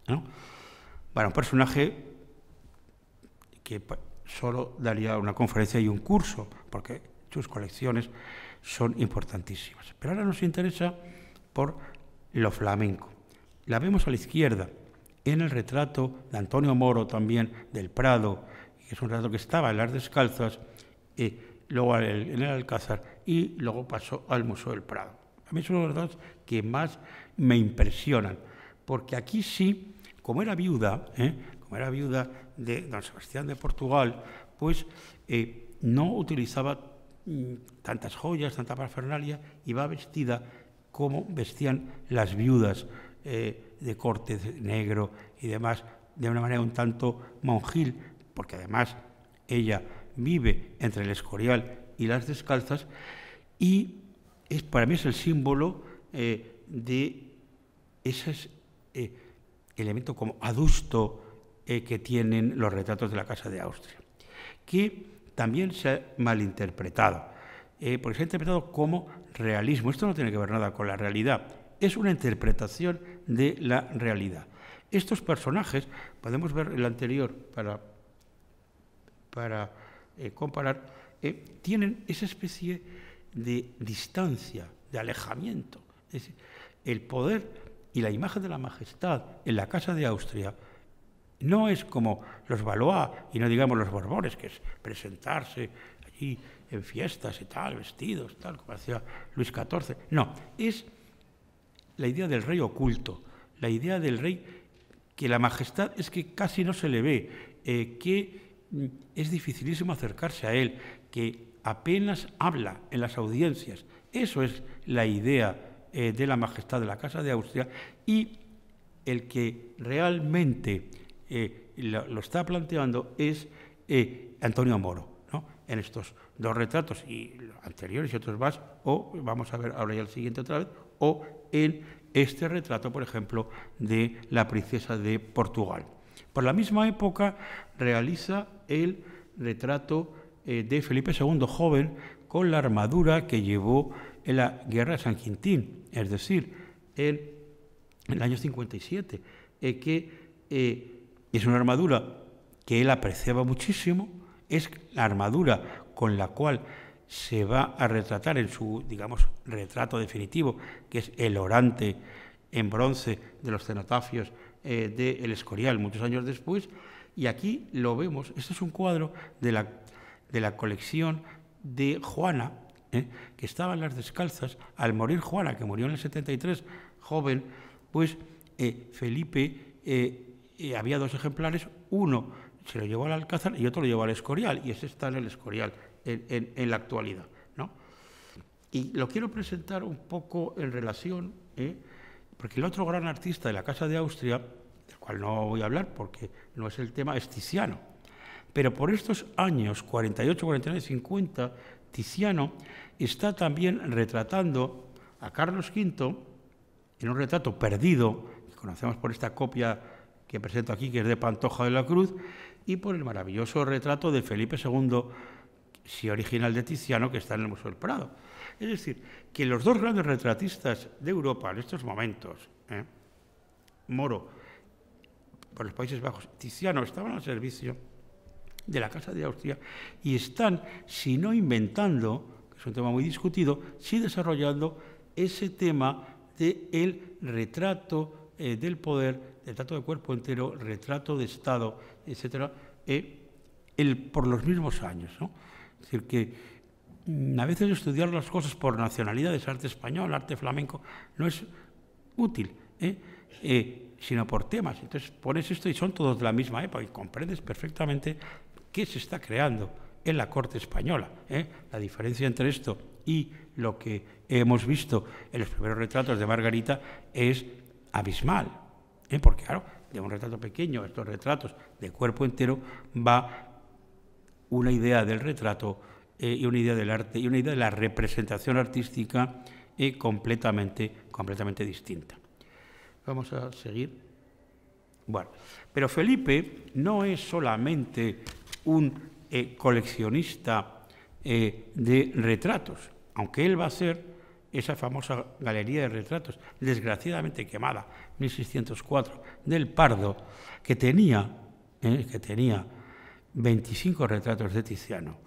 S2: ¿no? Bueno, un personaje que solo daría una conferencia y un curso, porque sus colecciones son importantísimas. Pero ahora nos interesa por lo flamenco. La vemos a la izquierda, en el retrato de Antonio Moro, también del Prado, que es un retrato que estaba en Las Descalzas, luego en el Alcázar, y luego pasó al Museo del Prado. A mí son los retratos que más me impresionan, porque aquí sí, como era viuda de don Sebastián de Portugal, pues no utilizaba tantas joyas, tanta parafernalia, y va vestida como vestían las viudas de corte negro y demás, de una manera un tanto monjil, porque además ella vive entre el Escorial y Las Descalzas, y para mí es el símbolo de ese elemento como adusto que tienen los retratos de la Casa de Austria, que también se ha malinterpretado, porque se ha interpretado como realismo. Esto no tiene que ver nada con la realidad, es una interpretación de la realidad. Estos personajes, podemos ver el anterior para comparar, tienen esa especie de distancia, de alejamiento. Es decir, el poder y la imagen de la majestad en la Casa de Austria no es como los Valois y no digamos los Borbones, que es presentarse allí en fiestas y tal, vestidos, tal, como hacía Luis XIV. No, es la idea del rey oculto, la idea del rey que la majestad es que casi no se le ve, que es dificilísimo acercarse a él, que apenas habla en las audiencias. Eso es la idea de la majestad de la Casa de Austria, y el que realmente lo está planteando es Antonio Moro, ¿no? En estos dos retratos y los anteriores y otros más, o vamos a ver ahora ya el siguiente otra vez, o en este retrato, por ejemplo, de la princesa de Portugal. Por la misma época realiza el retrato de Felipe II joven con la armadura que llevó en la Guerra de San Quintín, es decir, en el año 57, que es una armadura que él apreciaba muchísimo, es la armadura con la cual se va a retratar en su, digamos, retrato definitivo, que es el orante en bronce de los cenotafios de El Escorial, muchos años después, y aquí lo vemos. Este es un cuadro de la colección de Juana, que estaba en Las Descalzas. Al morir Juana, que murió en el 73, joven, pues Felipe había dos ejemplares, uno se lo llevó al Alcázar y otro lo llevó al Escorial, y ese está en el Escorial en la actualidad, ¿no? Y lo quiero presentar un poco en relación, porque el otro gran artista de la Casa de Austria, del cual no voy a hablar porque no es el tema, es Tiziano. Pero por estos años, 48, 49, 50, Tiziano está también retratando a Carlos V en un retrato perdido, que conocemos por esta copia que presento aquí, que es de Pantoja de la Cruz, y por el maravilloso retrato de Felipe II, sí original de Tiziano, que está en el Museo del Prado. Es decir, que los dos grandes retratistas de Europa en estos momentos, Moro por los Países Bajos, Tiziano, estaban al servicio de la Casa de Austria y están, si no inventando, que es un tema muy discutido, sí desarrollando ese tema del retrato del poder, retrato de cuerpo entero, retrato de Estado, etcétera, por los mismos años, ¿no? Es decir, que a veces estudiar las cosas por nacionalidades, arte español, arte flamenco, no es útil, sino por temas. Entonces pones esto y son todos de la misma época y comprendes perfectamente qué se está creando en la corte española. La diferencia entre esto y lo que hemos visto en los primeros retratos de Margarita es abismal, porque claro, de un retrato pequeño a estos retratos de cuerpo entero va una idea del retrato y una idea del arte y una idea de la representación artística completamente distinta. Vamos a seguir. Bueno, pero Felipe no es solamente un coleccionista de retratos, aunque él va a ser esa famosa galería de retratos, desgraciadamente quemada, 1604, del Pardo, que tenía 25 retratos de Tiziano,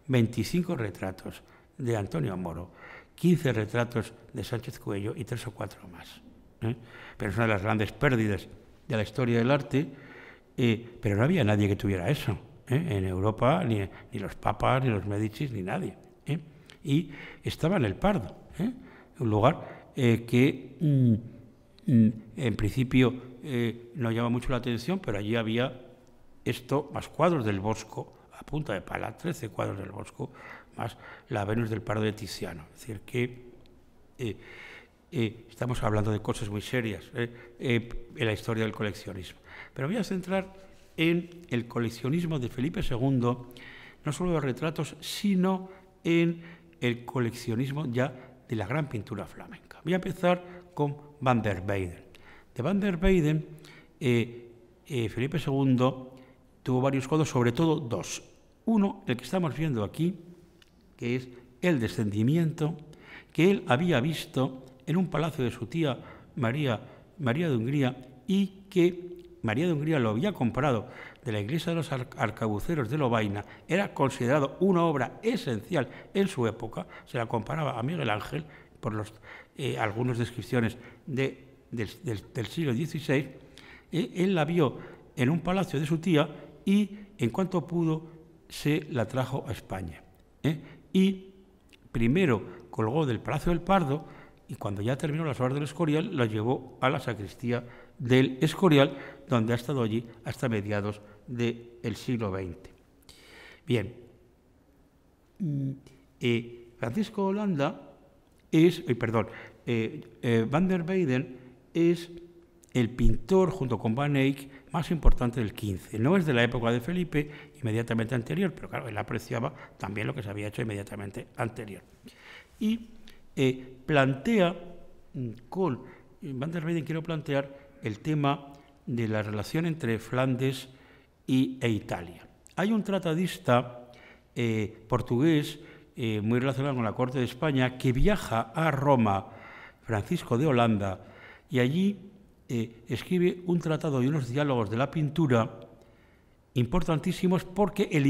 S2: 25 retratos de Antonio Moro, 15 retratos de Sánchez Cuello y 3 o 4 más. Pero es una de las grandes pérdidas de la historia del arte, pero no había nadie que tuviera eso, en Europa, ni los papas, ni los Médicis, ni nadie. Y estaba en el Pardo, un lugar que en principio no llama mucho la atención, pero allí había esto, más cuadros del Bosco, a punta de pala, 13 cuadros del Bosco, más la Venus del Pardo de Tiziano. Es decir, que estamos hablando de cosas muy serias en la historia del coleccionismo. Pero voy a centrar en el coleccionismo de Felipe II, no solo de retratos, sino en el coleccionismo ya de la gran pintura flamenca. Voy a empezar con Van der Weyden. De Van der Weyden, Felipe II tuvo varios cuadros, sobre todo dos. Uno, el que estamos viendo aquí, que es El descendimiento, que él había visto en un palacio de su tía María de Hungría, y que María de Hungría lo había comprado de la iglesia de los arcabuceros de Lovaina. Era considerado una obra esencial en su época. Se la comparaba a Miguel Ángel por algunas descripciones del siglo XVI. Él la vio en un palacio de su tía y, en cuanto pudo, se la trajo a España. Y primero colgó del Palacio del Pardo, y cuando ya terminó las obras del Escorial, la llevó a la sacristía del Escorial, donde ha estado allí hasta mediados del siglo XX. Bien, Francisco Holanda Van der Weyden es el pintor, junto con Van Eyck, más importante del XV. No es de la época de Felipe, inmediatamente anterior, pero claro, él apreciaba también lo que se había hecho inmediatamente anterior. Y plantea, con Van der Weyden quiero plantear el tema de la relación entre Flandes e Italia. Hay un tratadista portugués muy relacionado con la corte de España que viaja a Roma, Francisco de Holanda, y allí escribe un tratado y unos diálogos de la pintura importantísimos, porque el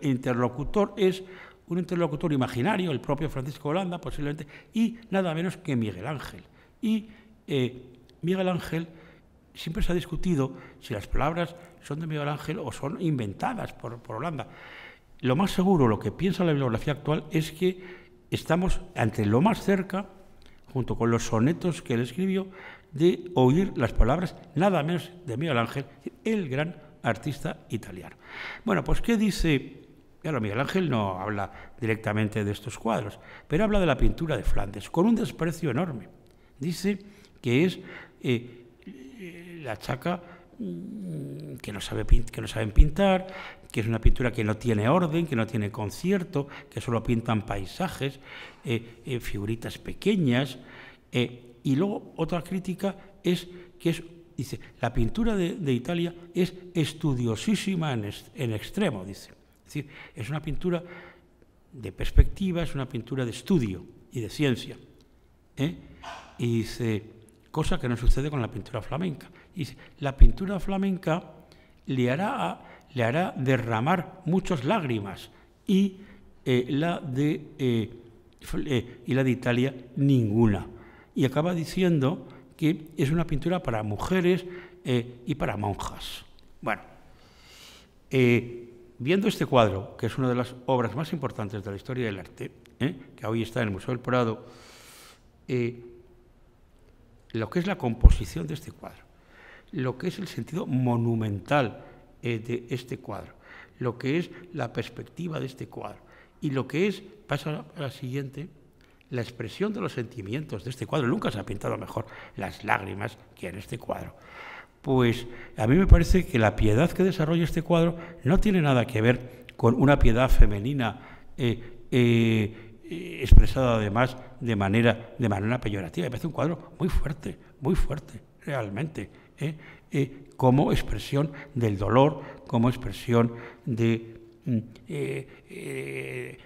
S2: interlocutor es un interlocutor imaginario, el propio Francisco de Holanda posiblemente, y nada menos que Miguel Ángel. Y Miguel Ángel, siempre se ha discutido si las palabras son de Miguel Ángel o son inventadas por Holanda. Lo más seguro, lo que piensa la bibliografía actual, es que estamos ante lo más cerca, junto con los sonetos que él escribió, de oír las palabras nada menos de Miguel Ángel, el gran artista italiano. Bueno, pues ¿qué dice? Claro, Miguel Ángel no habla directamente de estos cuadros, pero habla de la pintura de Flandes, con un desprecio enorme. Dice que es la chaca que no saben pintar, que es una pintura que no tiene orden, que no tiene concierto, que solo pintan paisajes, figuritas pequeñas. Y luego otra crítica es que dice, la pintura de Italia es estudiosísima en extremo, dice. Es decir, es una pintura de perspectiva, es una pintura de estudio y de ciencia. Y dice, cosa que no sucede con la pintura flamenca. Y dice, la pintura flamenca le hará derramar muchas lágrimas, y la de Italia ninguna. Y acaba diciendo que es una pintura para mujeres y para monjas. Bueno, viendo este cuadro, que es una de las obras más importantes de la historia del arte, que hoy está en el Museo del Prado, lo que es la composición de este cuadro, lo que es el sentido monumental de este cuadro, lo que es la perspectiva de este cuadro, y lo que es, pasa a la siguiente, la expresión de los sentimientos de este cuadro. Nunca se ha pintado mejor las lágrimas que en este cuadro. Pues a mí me parece que la piedad que desarrolla este cuadro no tiene nada que ver con una piedad femenina expresada además de manera peyorativa. Me parece un cuadro muy fuerte, realmente, como expresión del dolor, como expresión de de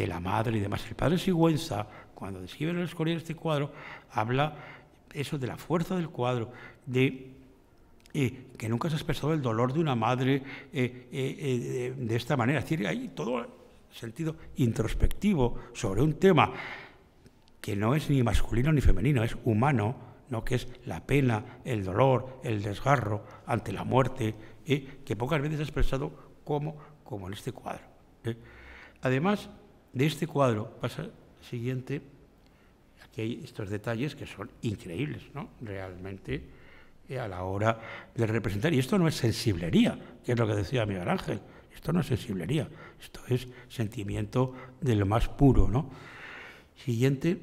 S2: la madre y demás. El padre Sigüenza, cuando describe en el Escorial este cuadro, habla eso de la fuerza del cuadro, de que nunca se ha expresado el dolor de una madre de esta manera. Es decir, hay todo sentido introspectivo sobre un tema que no es ni masculino ni femenino, es humano, ¿no? Que es la pena, el dolor, el desgarro ante la muerte, que pocas veces se ha expresado como en este cuadro. Además de este cuadro, pasa el siguiente, aquí hay estos detalles que son increíbles, ¿no? Realmente a la hora de representar, y esto no es sensiblería, que es lo que decía Miguel Ángel, esto no es sensiblería, esto es sentimiento de lo más puro, ¿no? Siguiente,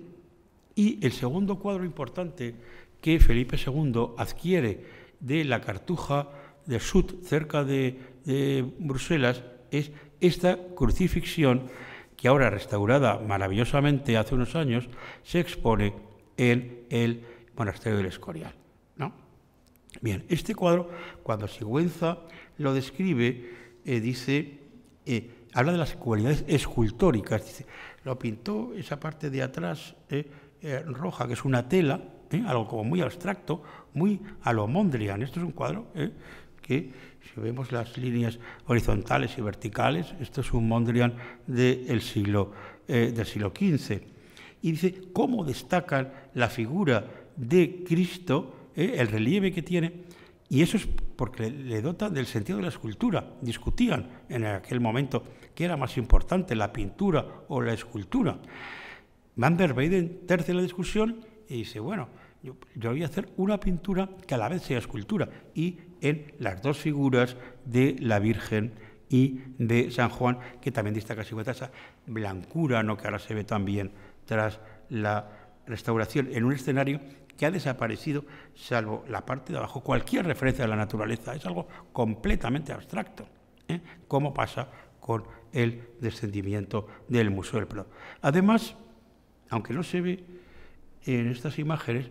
S2: y el segundo cuadro importante que Felipe II adquiere de la Cartuja de Sud, cerca de Bruselas, es esta crucifixión que ahora, restaurada maravillosamente hace unos años, se expone en el monasterio del Escorial, ¿no? Bien, este cuadro, cuando Sigüenza lo describe, dice, habla de las cualidades escultóricas, dice, lo pintó esa parte de atrás roja, que es una tela, algo como muy abstracto, muy a lo Mondrian. Esto es un cuadro que, si vemos las líneas horizontales y verticales, esto es un Mondrian del siglo XV. Y dice cómo destacan la figura de Cristo, el relieve que tiene, y eso es porque le dota del sentido de la escultura. Discutían en aquel momento qué era más importante, la pintura o la escultura. Van der Weyden tercia la discusión y dice, bueno, yo voy a hacer una pintura que a la vez sea escultura, y en las dos figuras de la Virgen y de San Juan, que también destaca esa blancura, ¿no?, que ahora se ve también tras la restauración en un escenario que ha desaparecido, salvo la parte de abajo, cualquier referencia a la naturaleza. Es algo completamente abstracto, como pasa con el descendimiento del Museo del Prado. Además, aunque no se ve en estas imágenes,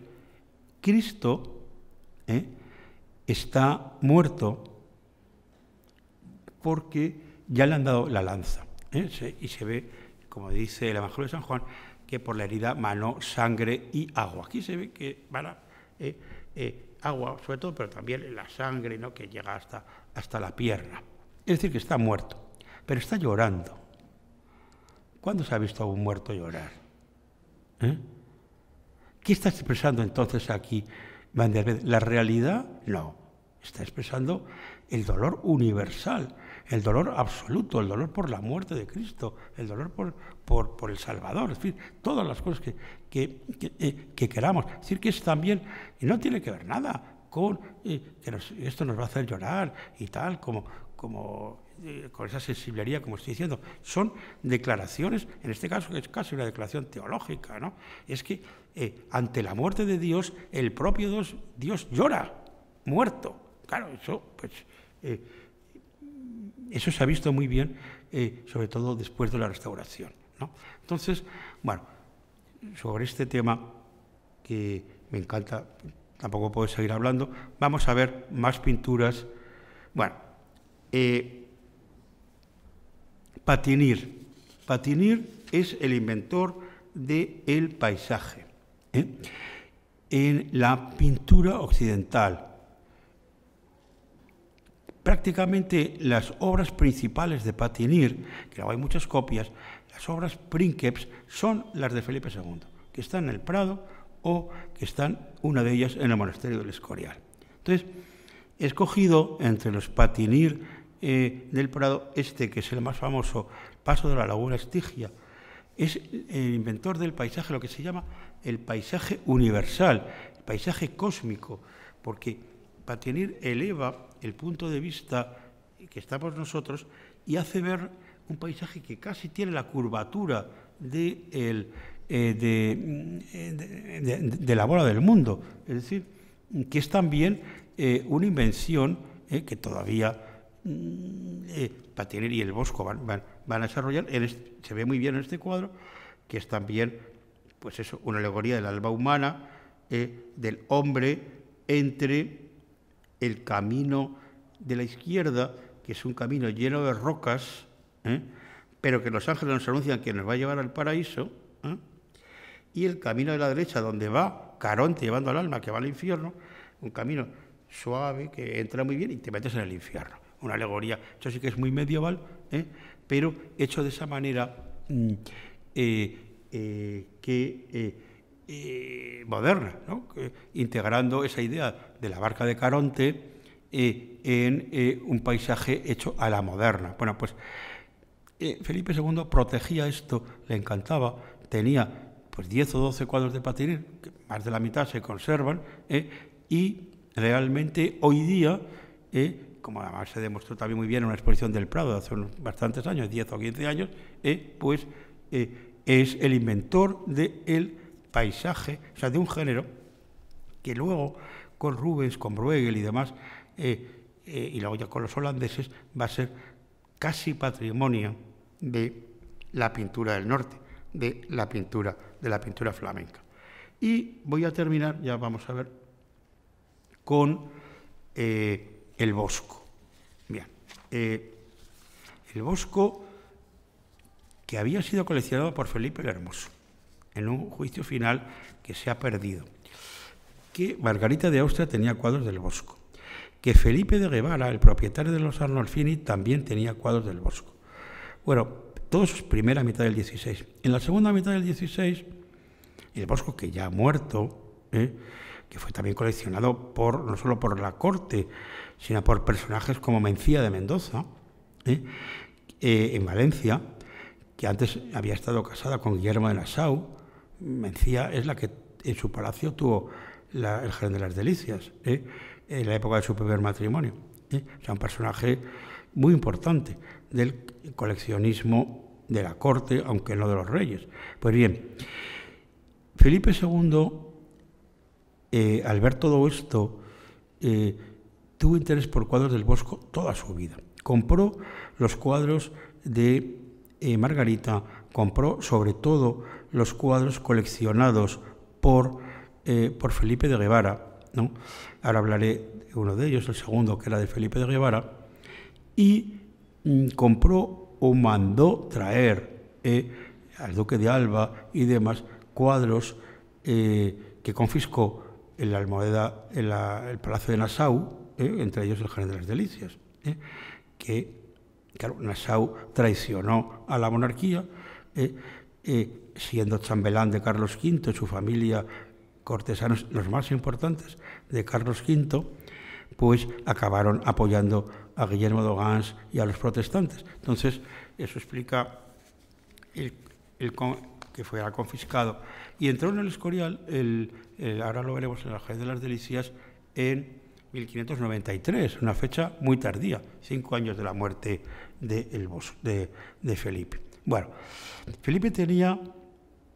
S2: Cristo está muerto porque ya le han dado la lanza. Y se ve, como dice el Evangelio de San Juan, que por la herida manó sangre y agua. Aquí se ve que van agua, sobre todo, pero también la sangre, ¿no?, que llega hasta la pierna. Es decir, que está muerto, pero está llorando. ¿Cuándo se ha visto a un muerto llorar? ¿Qué está expresando entonces aquí Van der Weyden? ¿La realidad? No. Está expresando el dolor universal, el dolor absoluto, el dolor por la muerte de Cristo, el dolor por el Salvador, es decir, todas las cosas que queramos. Es decir, que es también, y no tiene que ver nada con esto nos va a hacer llorar y tal, como con esa sensibilidad, como estoy diciendo. Son declaraciones, en este caso es casi una declaración teológica, ¿no? Es que ante la muerte de Dios, el propio Dios llora, muerto. Claro, eso, pues, eso se ha visto muy bien, sobre todo después de la restauración, ¿no? Entonces, bueno, sobre este tema que me encanta, tampoco puedo seguir hablando, vamos a ver más pinturas. Bueno, Patinir. Patinir es el inventor del paisaje en la pintura occidental. Prácticamente las obras principales de Patinir, que luego hay muchas copias, las obras prínceps son las de Felipe II, que están en el Prado o que están, una de ellas, en el monasterio del Escorial. Entonces, he escogido entre los Patinir del Prado que es el más famoso, Paso de la Laguna Estigia. Es el inventor del paisaje, lo que se llama el paisaje universal, el paisaje cósmico, porque Patinir eleva el punto de vista que estamos nosotros y hace ver un paisaje que casi tiene la curvatura de la bola del mundo. Es decir, que es también una invención que todavía Patinir y el Bosco van a desarrollar. Se ve muy bien en este cuadro, que es también, pues eso, una alegoría del alma humana, del hombre entre el camino de la izquierda, que es un camino lleno de rocas, pero que los ángeles nos anuncian que nos va a llevar al paraíso, y el camino de la derecha, donde va Caronte llevando al alma que va al infierno, un camino suave que entra muy bien y te metes en el infierno. Una alegoría, eso sí que es muy medieval, pero hecho de esa manera moderna, ¿no? Integrando esa idea de la barca de Caronte en un paisaje hecho a la moderna. Bueno, pues Felipe II protegía esto, le encantaba, tenía pues 10 o 12 cuadros de Patinir, que más de la mitad se conservan, y realmente hoy día, como además se demostró también muy bien en una exposición del Prado de hace unos bastantes años, 10 o 15 años, pues es el inventor del paisaje, o sea, de un género que luego con Rubens, con Bruegel y demás, y luego ya con los holandeses, va a ser casi patrimonio de la pintura del norte, de la pintura flamenca. Y voy a terminar, ya vamos a ver, con el Bosco. Bien, el Bosco, que había sido coleccionado por Felipe el Hermoso en un juicio final que se ha perdido, que Margarita de Austria tenía cuadros del Bosco, que Felipe de Guevara, el propietario de los Arnolfini, también tenía cuadros del Bosco. Bueno, todo eso es primera mitad del 16. En la segunda mitad del 16, el Bosco, que ya ha muerto, que fue también coleccionado no solo por la corte, sino por personajes como Mencía de Mendoza, en Valencia, que antes había estado casada con Guillermo de Nassau. Mencía es la que en su palacio tuvo el Jardín de las Delicias, en la época de su primer matrimonio. O sea, un personaje muy importante del coleccionismo de la corte, aunque no de los reyes. Pues bien, Felipe II, al ver todo esto, tuvo interés por cuadros del Bosco toda su vida. Compró los cuadros de Margarita, compró sobre todo los cuadros coleccionados por Felipe de Guevara, ¿no? Ahora hablaré de uno de ellos, el segundo, que era de Felipe de Guevara, y compró o mandó traer al duque de Alba y demás cuadros que confiscó en la Almohada, en el Palacio de Nassau, entre ellos el Jardín de las Delicias, que, claro, Nassau traicionó a la monarquía, siendo chambelán de Carlos V, su familia, cortesanos los más importantes de Carlos V, pues acabaron apoyando a Guillermo de Gans y a los protestantes. Entonces, eso explica que fuera confiscado. Y entró en el Escorial, ahora lo veremos en el Jardín de las Delicias, en 1593, una fecha muy tardía, 5 años de la muerte de Felipe. Bueno, Felipe tenía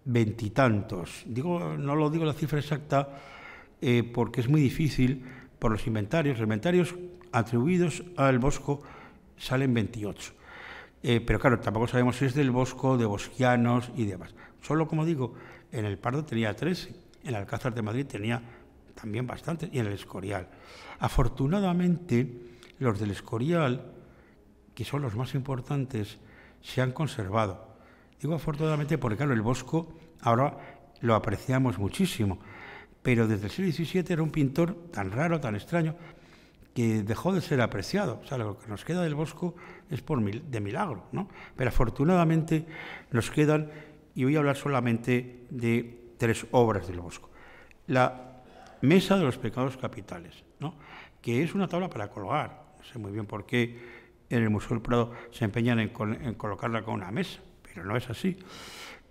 S2: 20 y tantos. No lo digo la cifra exacta porque es muy difícil por los inventarios. Los inventarios atribuidos al Bosco salen 28. Pero claro, tampoco sabemos si es del Bosco, de bosquianos y demás. Solo, como digo, en el Pardo tenía 13, en el Alcázar de Madrid tenía también bastantes, y en el Escorial. Afortunadamente, los del Escorial, que son los más importantes, se han conservado. Digo afortunadamente porque, claro, el Bosco ahora lo apreciamos muchísimo, pero desde el siglo XVII era un pintor tan raro, tan extraño, que dejó de ser apreciado. O sea, lo que nos queda del Bosco es de milagro, ¿no? Pero afortunadamente nos quedan, y voy a hablar solamente de 3 obras del Bosco. La Mesa de los Pecados Capitales, ¿no? Que es una tabla para colgar. No sé muy bien por qué en el Museo del Prado se empeñan en colocarla con una mesa, pero no es así.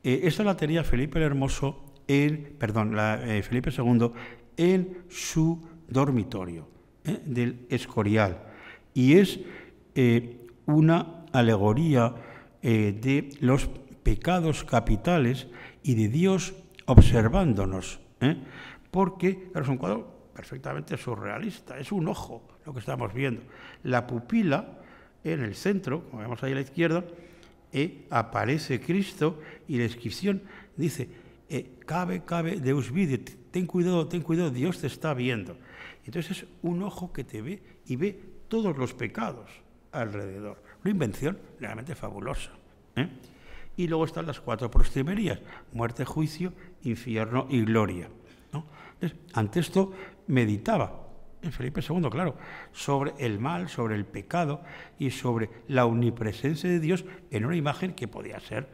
S2: Esta la tenía Felipe el Hermoso, Felipe II, en su dormitorio del Escorial, y es una alegoría de los pecados capitales y de Dios observándonos, porque claro, es un cuadro perfectamente surrealista, es un ojo lo que estamos viendo. La pupila en el centro, como vemos ahí a la izquierda, aparece Cristo, y la inscripción dice: cabe, Deus vide, ten cuidado, Dios te está viendo. Entonces es un ojo que te ve y ve todos los pecados alrededor. una invención realmente fabulosa. Y luego están las 4 postrimerías: muerte, juicio, infierno y gloria, ¿no? Entonces, ante esto meditaba en Felipe II, claro, sobre el mal, sobre el pecado y sobre la omnipresencia de Dios en una imagen que podía ser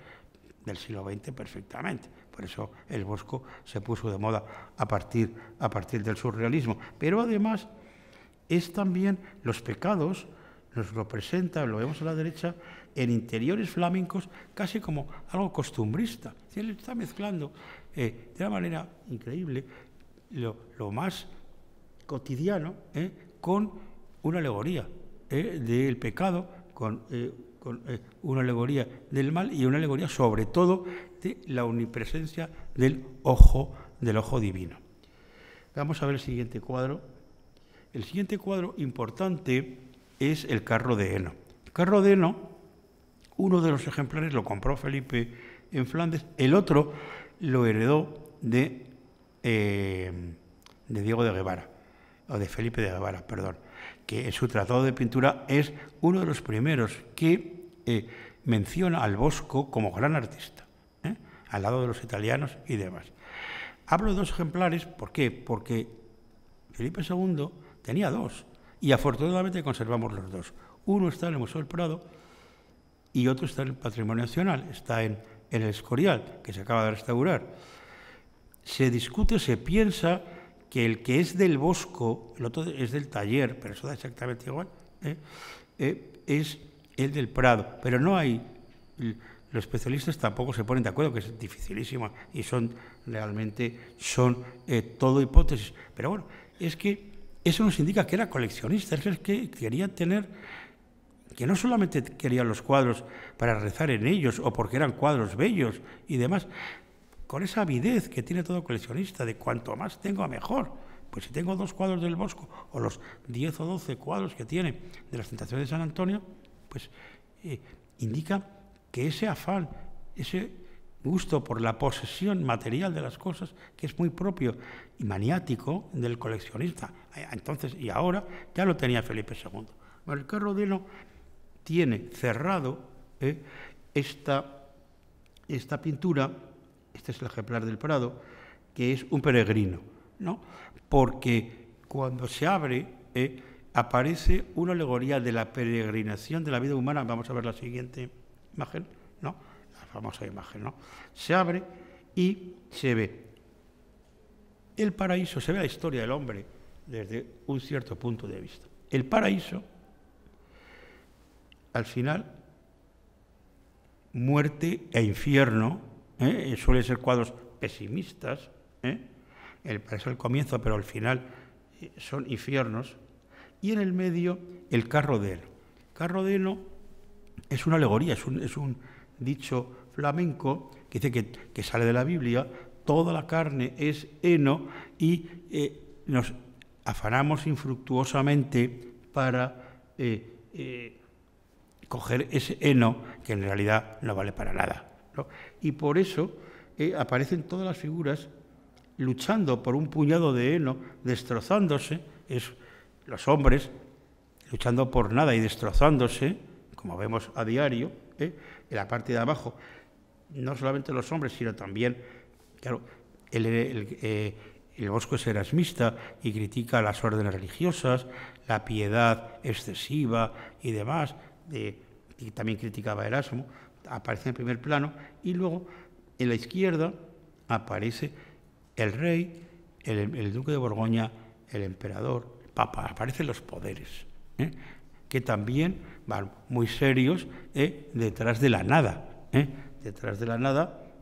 S2: del siglo XX perfectamente. Por eso el Bosco se puso de moda a partir del surrealismo. Pero además es también los pecados, nos lo presenta, lo vemos a la derecha, en interiores flamencos, casi como algo costumbrista. Él está mezclando de una manera increíble lo más cotidiano con una alegoría del pecado, con una alegoría del mal y una alegoría sobre todo de la omnipresencia del ojo divino. Vamos a ver el siguiente cuadro. El siguiente cuadro importante es el carro de heno. El carro de heno, uno de los ejemplares lo compró Felipe en Flandes, el otro lo heredó de Diego de Guevara, o de Felipe de Guevara, perdón, que en su tratado de pintura es uno de los primeros que menciona al Bosco como gran artista, al lado de los italianos y demás. Hablo de 2 ejemplares, ¿por qué? Porque Felipe II tenía 2 y afortunadamente conservamos los 2. Uno está en el Museo del Prado y otro está en el Patrimonio Nacional, está en el Escorial, que se acaba de restaurar. Se discute, se piensa que el que es del Bosco, el otro es del Taller, pero eso da exactamente igual, es el del Prado. Pero no hay, los especialistas tampoco se ponen de acuerdo, que es dificilísimo y son todo hipótesis. Pero bueno, es que eso nos indica que era coleccionista, es que quería tener, que no solamente quería los cuadros para rezar en ellos o porque eran cuadros bellos y demás, con esa avidez que tiene todo coleccionista de cuanto más tengo mejor. Pues si tengo 2 cuadros del Bosco o los 10 o 12 cuadros que tiene de las Tentaciones de San Antonio, pues indica que ese afán, ese gusto por la posesión material de las cosas, que es muy propio y maniático del coleccionista, entonces y ahora ya lo tenía Felipe II. Bueno, el carro de heno tiene cerrado esta pintura. Este es el ejemplar del Prado, que es un peregrino, ¿no? Porque cuando se abre aparece una alegoría de la peregrinación de la vida humana. Vamos a ver la siguiente imagen, ¿no? La famosa imagen, ¿no? Se abre y se ve el paraíso, se ve la historia del hombre desde un cierto punto de vista. El paraíso, al final, muerte e infierno, suelen ser cuadros pesimistas, el paraíso al comienzo, pero al final son infiernos, y en el medio el carro de heno. El carro de heno es una alegoría, es un dicho flamenco que dice que sale de la Biblia: toda la carne es heno, y nos afanamos infructuosamente para coger ese heno que en realidad no vale para nada, ¿no? Y por eso aparecen todas las figuras luchando por un puñado de heno, destrozándose, los hombres luchando por nada y destrozándose, como vemos a diario, en la parte de abajo, no solamente los hombres, sino también, claro, el Bosco es erasmista y critica las órdenes religiosas, la piedad excesiva y demás, y también criticaba a Erasmo, aparece en primer plano, y luego en la izquierda aparece el rey, el duque de Borgoña, el emperador, el papa, aparecen los poderes, que también van muy serios detrás de la nada,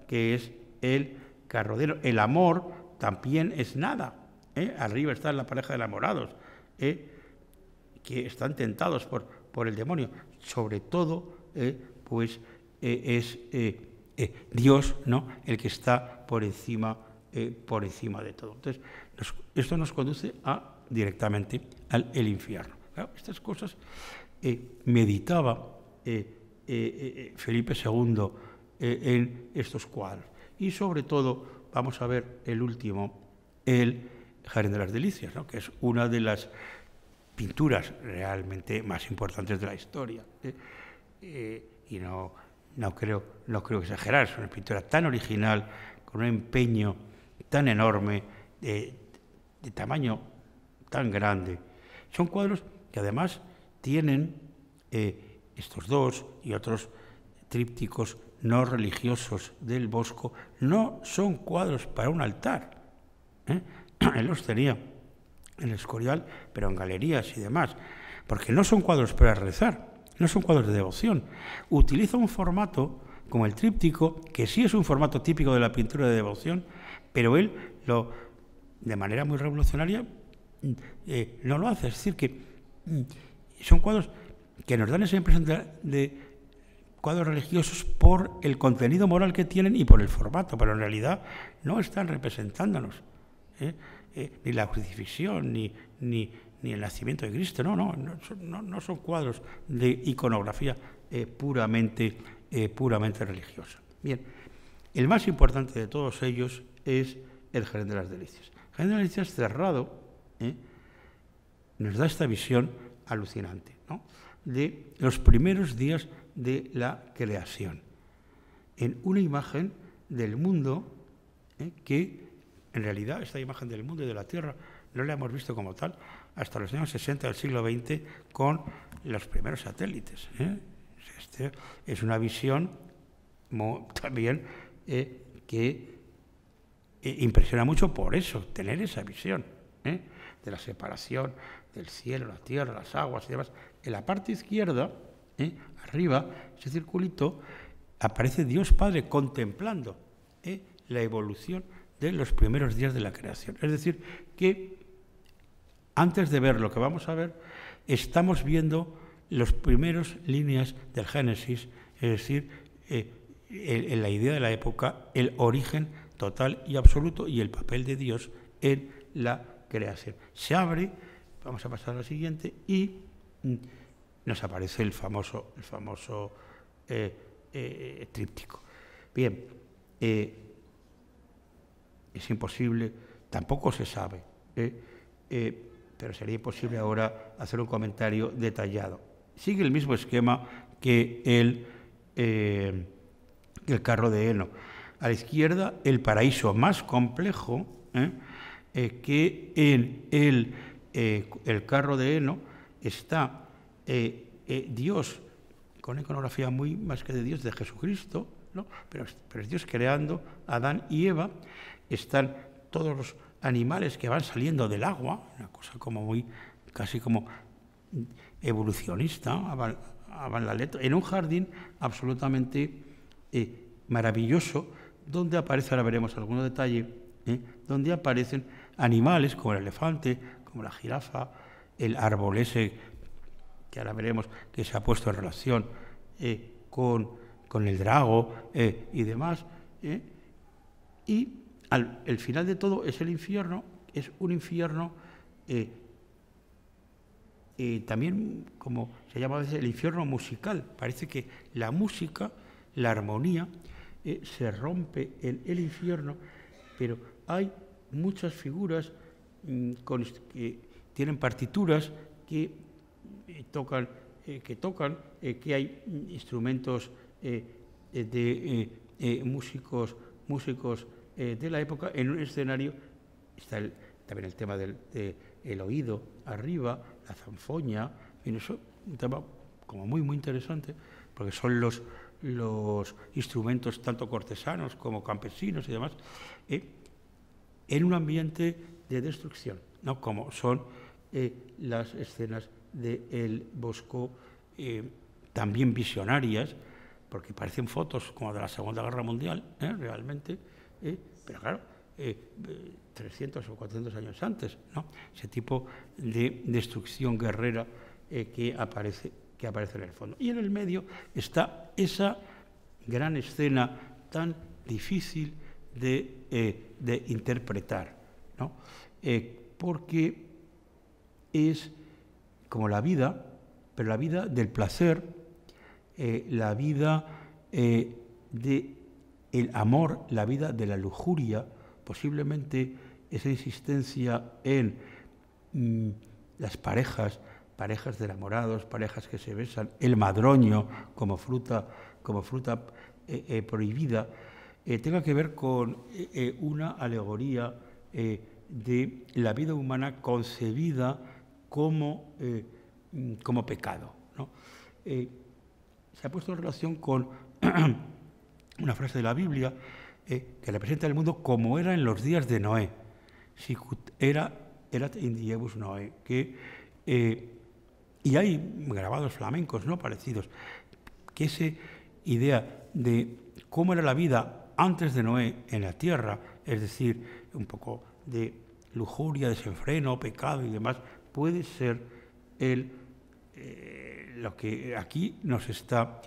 S2: que es el carro de heno. El amor también es nada, arriba está la pareja de enamorados, que están tentados por el demonio. Sobre todo, pues es Dios, ¿no?, el que está por encima de todo. Entonces, esto nos conduce directamente al infierno. Claro, estas cosas meditaba Felipe II en estos cuadros. Y sobre todo, vamos a ver el último, el Jardín de las Delicias, ¿no?, que es una de las pinturas realmente más importantes de la historia. y no creo exagerar, es una pintura tan original, con un empeño tan enorme, de tamaño tan grande. Son cuadros que además tienen estos dos y otros trípticos no religiosos del Bosco, no son cuadros para un altar. Él los tenía en el Escorial, pero en galerías y demás, porque no son cuadros para rezar, no son cuadros de devoción. Utiliza un formato como el tríptico, que sí es un formato típico de la pintura de devoción, pero él de manera muy revolucionaria no lo hace. Es decir, que son cuadros que nos dan esa impresión de cuadros religiosos por el contenido moral que tienen y por el formato, pero en realidad no están representándonos ni la crucifixión, ni el nacimiento de Cristo. No son cuadros de iconografía puramente religiosa. Bien, el más importante de todos ellos es el Jerez de las Delicias. El Jerez de las Delicias cerrado nos da esta visión alucinante, ¿no?, de los primeros días de la creación, en una imagen del mundo que en realidad esta imagen del mundo y de la Tierra no la hemos visto como tal hasta los años 60 del siglo XX con los primeros satélites. Es una visión también que impresiona mucho por eso, tener esa visión de la separación del cielo, la tierra, las aguas y demás. En la parte izquierda, arriba, ese circulito, aparece Dios Padre contemplando la evolución de los primeros días de la creación. Es decir, que antes de ver lo que vamos a ver, estamos viendo las primeras líneas del Génesis, es decir, en la idea de la época, el origen total y absoluto y el papel de Dios en la creación. Se abre, vamos a pasar a la siguiente, y nos aparece el famoso tríptico. Bien, es imposible, tampoco se sabe, pero sería imposible ahora hacer un comentario detallado. Sigue el mismo esquema que el carro de heno. A la izquierda, el paraíso más complejo, que en el carro de heno está Dios, con iconografía muy más que de Dios, de Jesucristo, ¿no? Pero es Dios creando a Adán y Eva. Están todos los animales que van saliendo del agua, una cosa casi como evolucionista, van la letra, en un jardín absolutamente maravilloso, donde aparece, ahora veremos algún detalle, donde aparecen animales como el elefante, como la jirafa, el árbol ese, que ahora veremos que se ha puesto en relación con el drago y demás. Y el final de todo es el infierno, es un infierno también, como se llama a veces, el infierno musical. Parece que la música, la armonía, se rompe en el infierno, pero hay muchas figuras que tienen partituras que tocan, que hay instrumentos de músicos de la época. En un escenario está también el tema del oído arriba, la zanfoña, y eso es un tema como muy interesante, porque son los instrumentos tanto cortesanos como campesinos y demás, en un ambiente de destrucción, ¿no?, como son las escenas del Bosco, también visionarias, porque parecen fotos como de la Segunda Guerra Mundial, realmente, pero claro, 300 o 400 años antes, ¿no?, ese tipo de destrucción guerrera que aparece en el fondo. Y en el medio está esa gran escena tan difícil de interpretar, ¿no?, porque es como la vida, pero la vida del placer, la vida del amor, la vida de la lujuria, posiblemente esa insistencia en las parejas parejas de enamorados, parejas que se besan, el madroño como fruta prohibida, tenga que ver con una alegoría de la vida humana concebida como pecado, ¿no? Se ha puesto en relación con una frase de la Biblia que representa el mundo como era en los días de Noé. Sicut erat in diebus Noé, y hay grabados flamencos, ¿no?, parecidos, que esa idea de cómo era la vida antes de Noé en la tierra, es decir, un poco de lujuria, desenfreno, pecado y demás, puede ser lo que aquí nos está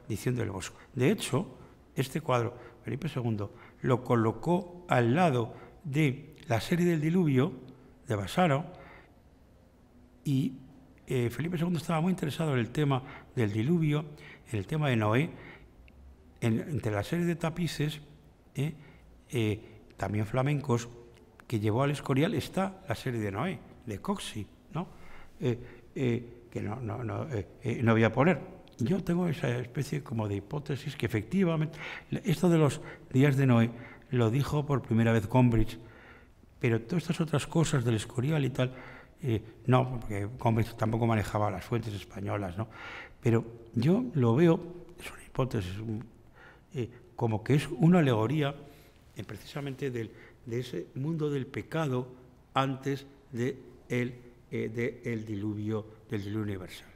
S2: diciendo el Bosco. De hecho, este cuadro, Felipe II, lo colocó al lado de la serie del diluvio de Vasaro, y Felipe II estaba muy interesado en el tema del diluvio, en el tema de Noé. Entre la serie de tapices, también flamencos, que llevó al Escorial, está la serie de Noé, de Coxi, ¿no? Que no voy a poner. Yo tengo esa especie como de hipótesis que efectivamente, esto de los días de Noé lo dijo por primera vez Gombrich, pero todas estas otras cosas del Escorial y tal, no, porque Gombrich tampoco manejaba las fuentes españolas, ¿no? Pero yo lo veo, es una hipótesis, como que es una alegoría precisamente de ese mundo del pecado antes del diluvio universal.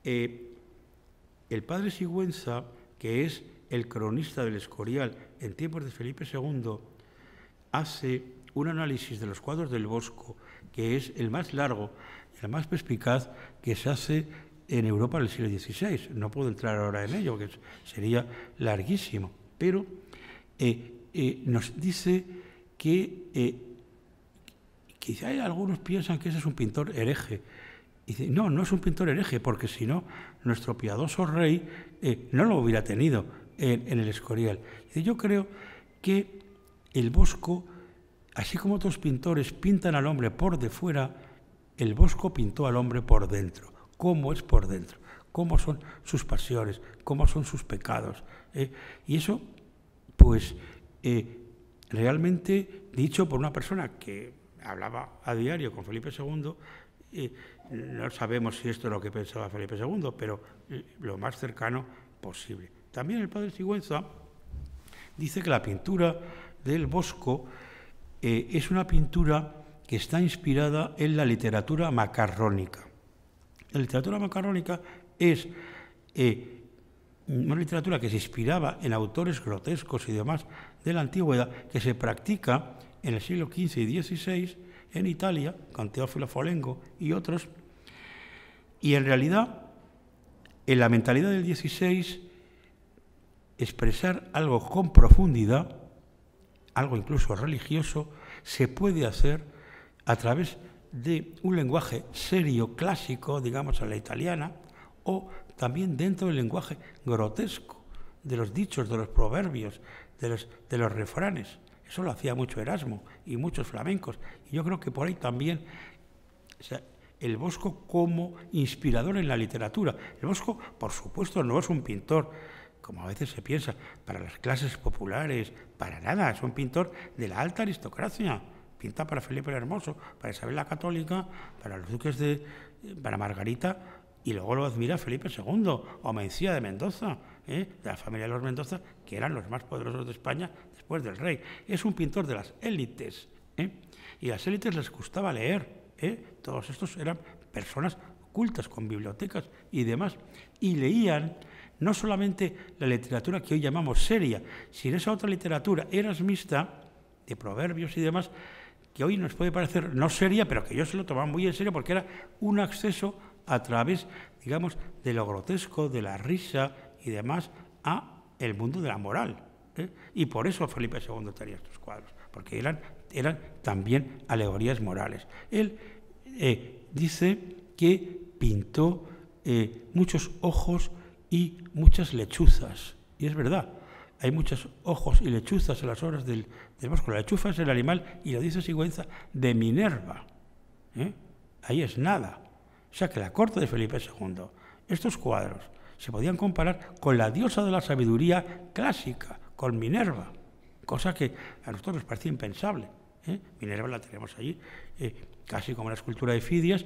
S2: El padre Sigüenza, que es el cronista del Escorial en tiempos de Felipe II, hace un análisis de los cuadros del Bosco, que es el más largo y el más perspicaz que se hace en Europa en el siglo XVI. No puedo entrar ahora en ello, porque sería larguísimo, pero nos dice que quizá algunos piensan que ese es un pintor hereje. Y dice, no es un pintor hereje, porque si no, nuestro piadoso rey no lo hubiera tenido en el Escorial. Dice, yo creo que el Bosco, así como otros pintores pintan al hombre por de fuera, el Bosco pintó al hombre por dentro. ¿Cómo es por dentro? ¿Cómo son sus pasiones? ¿Cómo son sus pecados? Y eso, pues, realmente dicho por una persona que hablaba a diario con Felipe II, no sabemos si esto es lo que pensaba Felipe II, pero lo más cercano posible. También el padre Sigüenza dice que la pintura del Bosco es una pintura que está inspirada en la literatura macarrónica. La literatura macarrónica es una literatura que se inspiraba en autores grotescos y demás de la antigüedad, que se practica en el siglo XV y XVI en Italia, con Teófilo Folengo y otros, y en realidad, en la mentalidad del XVI, expresar algo con profundidad, algo incluso religioso, se puede hacer a través de un lenguaje serio, clásico, digamos a la italiana, o también dentro del lenguaje grotesco, de los dichos, de los proverbios, de los refranes. Eso lo hacía mucho Erasmo y muchos flamencos. Y yo creo que por ahí también, o sea, el Bosco como inspirador en la literatura. El Bosco, por supuesto, no es un pintor, como a veces se piensa, para las clases populares, para nada. Es un pintor de la alta aristocracia. Pinta para Felipe el Hermoso, para Isabel la Católica, para los duques para Margarita, y luego lo admira Felipe II, o Mencía de Mendoza, de la familia de los Mendoza, que eran los más poderosos de España después del rey. Es un pintor de las élites, y a las élites les gustaba leer. Todos estos eran personas cultas, con bibliotecas y demás, y leían no solamente la literatura que hoy llamamos seria, sino esa otra literatura erasmista, de proverbios y demás, que hoy nos puede parecer no seria, pero que ellos se lo tomaban muy en serio, porque era un acceso a través, digamos, de lo grotesco, de la risa y demás, a el mundo de la moral. Y por eso Felipe II tenía estos cuadros, porque eran también alegorías morales. Él dice que pintó muchos ojos y muchas lechuzas, y es verdad. Hay muchos ojos y lechuzas en las obras del Bosco. La lechuza es el animal, y lo dice Sigüenza, de Minerva. Ahí es nada. O sea que la corte de Felipe II, estos cuadros, se podían comparar con la diosa de la sabiduría clásica, con Minerva, cosa que a nosotros nos parecía impensable. Minerva la tenemos allí, casi como la escultura de Fidias.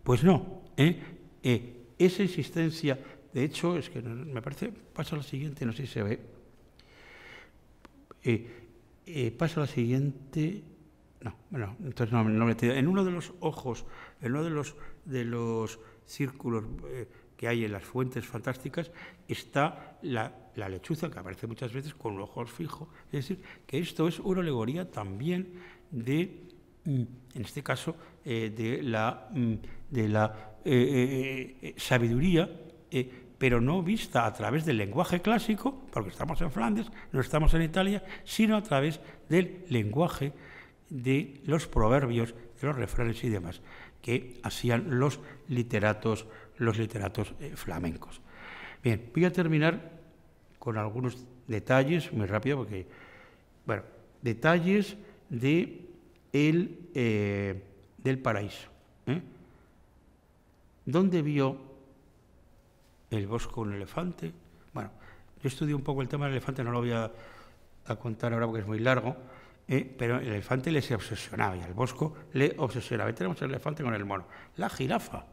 S2: Pues no, esa insistencia, de hecho, es que me parece, pasa la siguiente, no sé si se ve, pasa la siguiente, no, bueno, entonces no me he en uno de los ojos, en uno de los círculos que hay en las fuentes fantásticas, está la lechuza, que aparece muchas veces con un ojo fijo. Es decir, que esto es una alegoría también de, en este caso, de la sabiduría, pero no vista a través del lenguaje clásico, porque estamos en Flandes, no estamos en Italia, sino a través del lenguaje de los proverbios, de los refranes y demás, que hacían los literatos flamencos. Bien, voy a terminar con algunos detalles, muy rápido, porque, bueno, detalles del paraíso. ¿Dónde vio el Bosco un elefante? Bueno, yo estudié un poco el tema del elefante, no lo voy a contar ahora porque es muy largo, pero el elefante le se obsesionaba y al Bosco le obsesionaba. Ahí tenemos el elefante con el mono. La jirafa.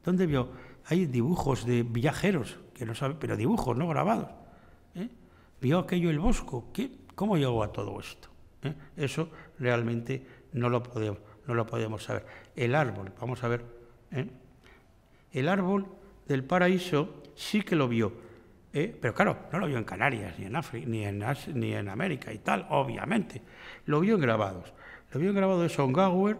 S2: ¿Dónde vio? Hay dibujos de viajeros, que no sabe, pero dibujos, no grabados. ¿Vio aquello el Bosco? ¿Cómo llegó a todo esto? Eso realmente no lo podemos saber. El árbol, vamos a ver. El árbol del paraíso sí que lo vio, pero claro, no lo vio en Canarias, ni en África, ni en América y tal, obviamente. Lo vio en grabados. Lo vio en grabado de Songauer,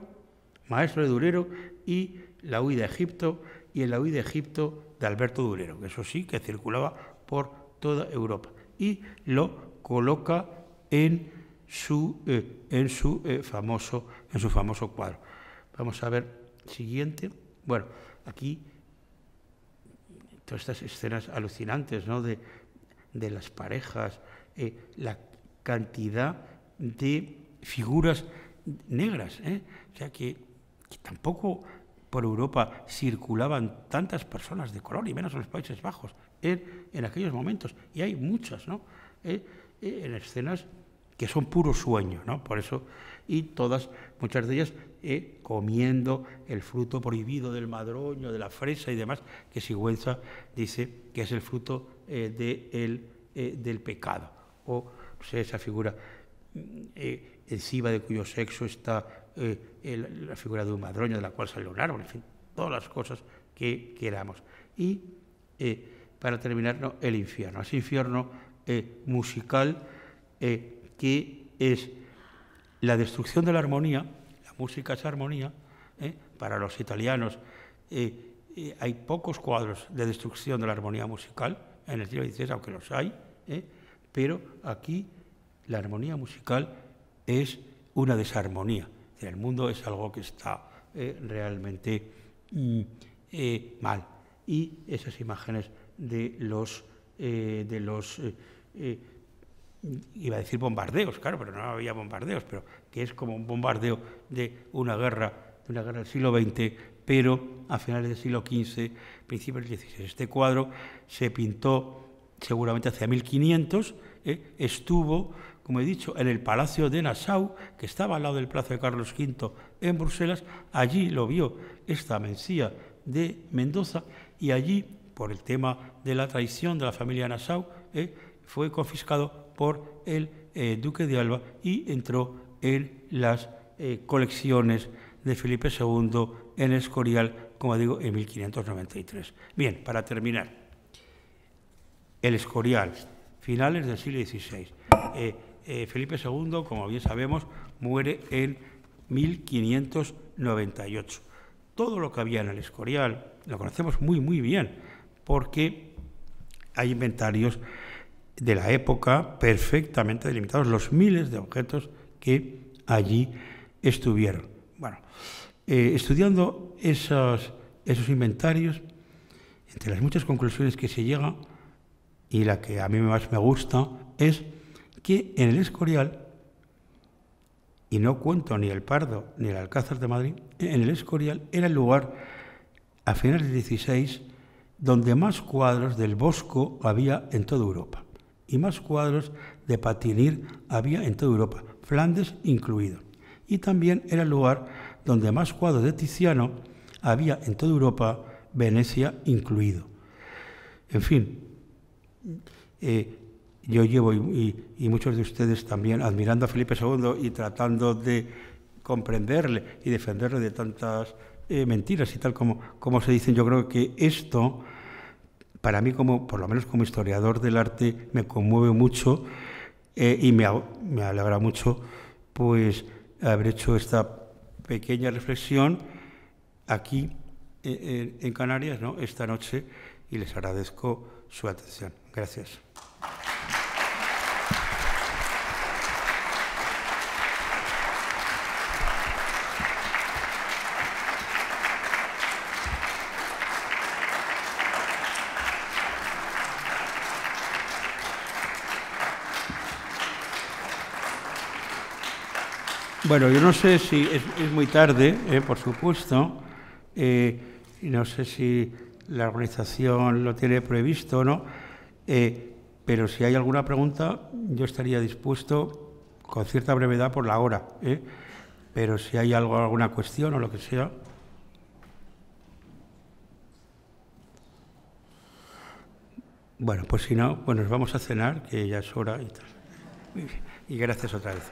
S2: maestro de Durero, y la huida a Egipto, y en la huida a Egipto de Alberto Durero, que eso sí, que circulaba por toda Europa. Y lo coloca en su famoso cuadro. Vamos a ver, siguiente. Bueno, aquí todas estas escenas alucinantes, ¿no?, de las parejas, la cantidad de figuras negras, o sea que tampoco por Europa circulaban tantas personas de color, y menos en los Países Bajos, en aquellos momentos, y hay muchas, ¿no?, en escenas que son puro sueño, ¿no? Por eso, y todas, muchas de ellas, comiendo el fruto prohibido del madroño, de la fresa y demás, que Sigüenza dice que es el fruto del pecado, o sea, esa figura encima de cuyo sexo está la figura de un madroño de la cual sale un árbol, en fin, todas las cosas que queramos. Y para terminar, no, el infierno, ese infierno musical que es la destrucción de la armonía. La música es armonía. Para los italianos hay pocos cuadros de destrucción de la armonía musical en el siglo XVI, aunque los hay, pero aquí la armonía musical es una desarmonía. El mundo es algo que está realmente mal. Y esas imágenes de los iba a decir bombardeos, claro, pero no había bombardeos, pero que es como un bombardeo de una guerra del siglo XX, pero a finales del siglo XV, principios del XVI. Este cuadro se pintó seguramente hacia 1500, estuvo, como he dicho, en el Palacio de Nassau, que estaba al lado del Palacio de Carlos V en Bruselas. Allí lo vio esta Mencía de Mendoza, y allí, por el tema de la traición de la familia Nassau, fue confiscado por el duque de Alba y entró en las colecciones de Felipe II en El Escorial, como digo, en 1593. Bien, para terminar, El Escorial, finales del siglo XVI. Felipe II, como bien sabemos, muere en 1598. Todo lo que había en El Escorial lo conocemos muy, muy bien, porque hay inventarios de la época perfectamente delimitados, los miles de objetos que allí estuvieron. Bueno, estudiando esos inventarios, entre las muchas conclusiones que se llega, y la que a mí más me gusta, es que en El Escorial, y no cuento ni el Pardo ni el Alcázar de Madrid, en El Escorial era el lugar a finales del XVI, donde más cuadros del Bosco había en toda Europa y más cuadros de Patinir había en toda Europa, Flandes incluido. Y también era el lugar donde más cuadros de Tiziano había en toda Europa, Venecia incluido. En fin, yo llevo, y muchos de ustedes también, admirando a Felipe II y tratando de comprenderle y defenderle de tantas mentiras y tal como se dicen. Yo creo que esto, para mí, por lo menos como historiador del arte, me conmueve mucho y me alegra mucho pues haber hecho esta pequeña reflexión aquí en Canarias, ¿no?, esta noche, y les agradezco su atención. Gracias. Bueno, yo no sé si es muy tarde, por supuesto, no sé si la organización lo tiene previsto o no, pero si hay alguna pregunta, yo estaría dispuesto, con cierta brevedad por la hora, pero si hay alguna cuestión o lo que sea. Bueno, pues si no, pues nos vamos a cenar, que ya es hora y tal. Y gracias otra vez.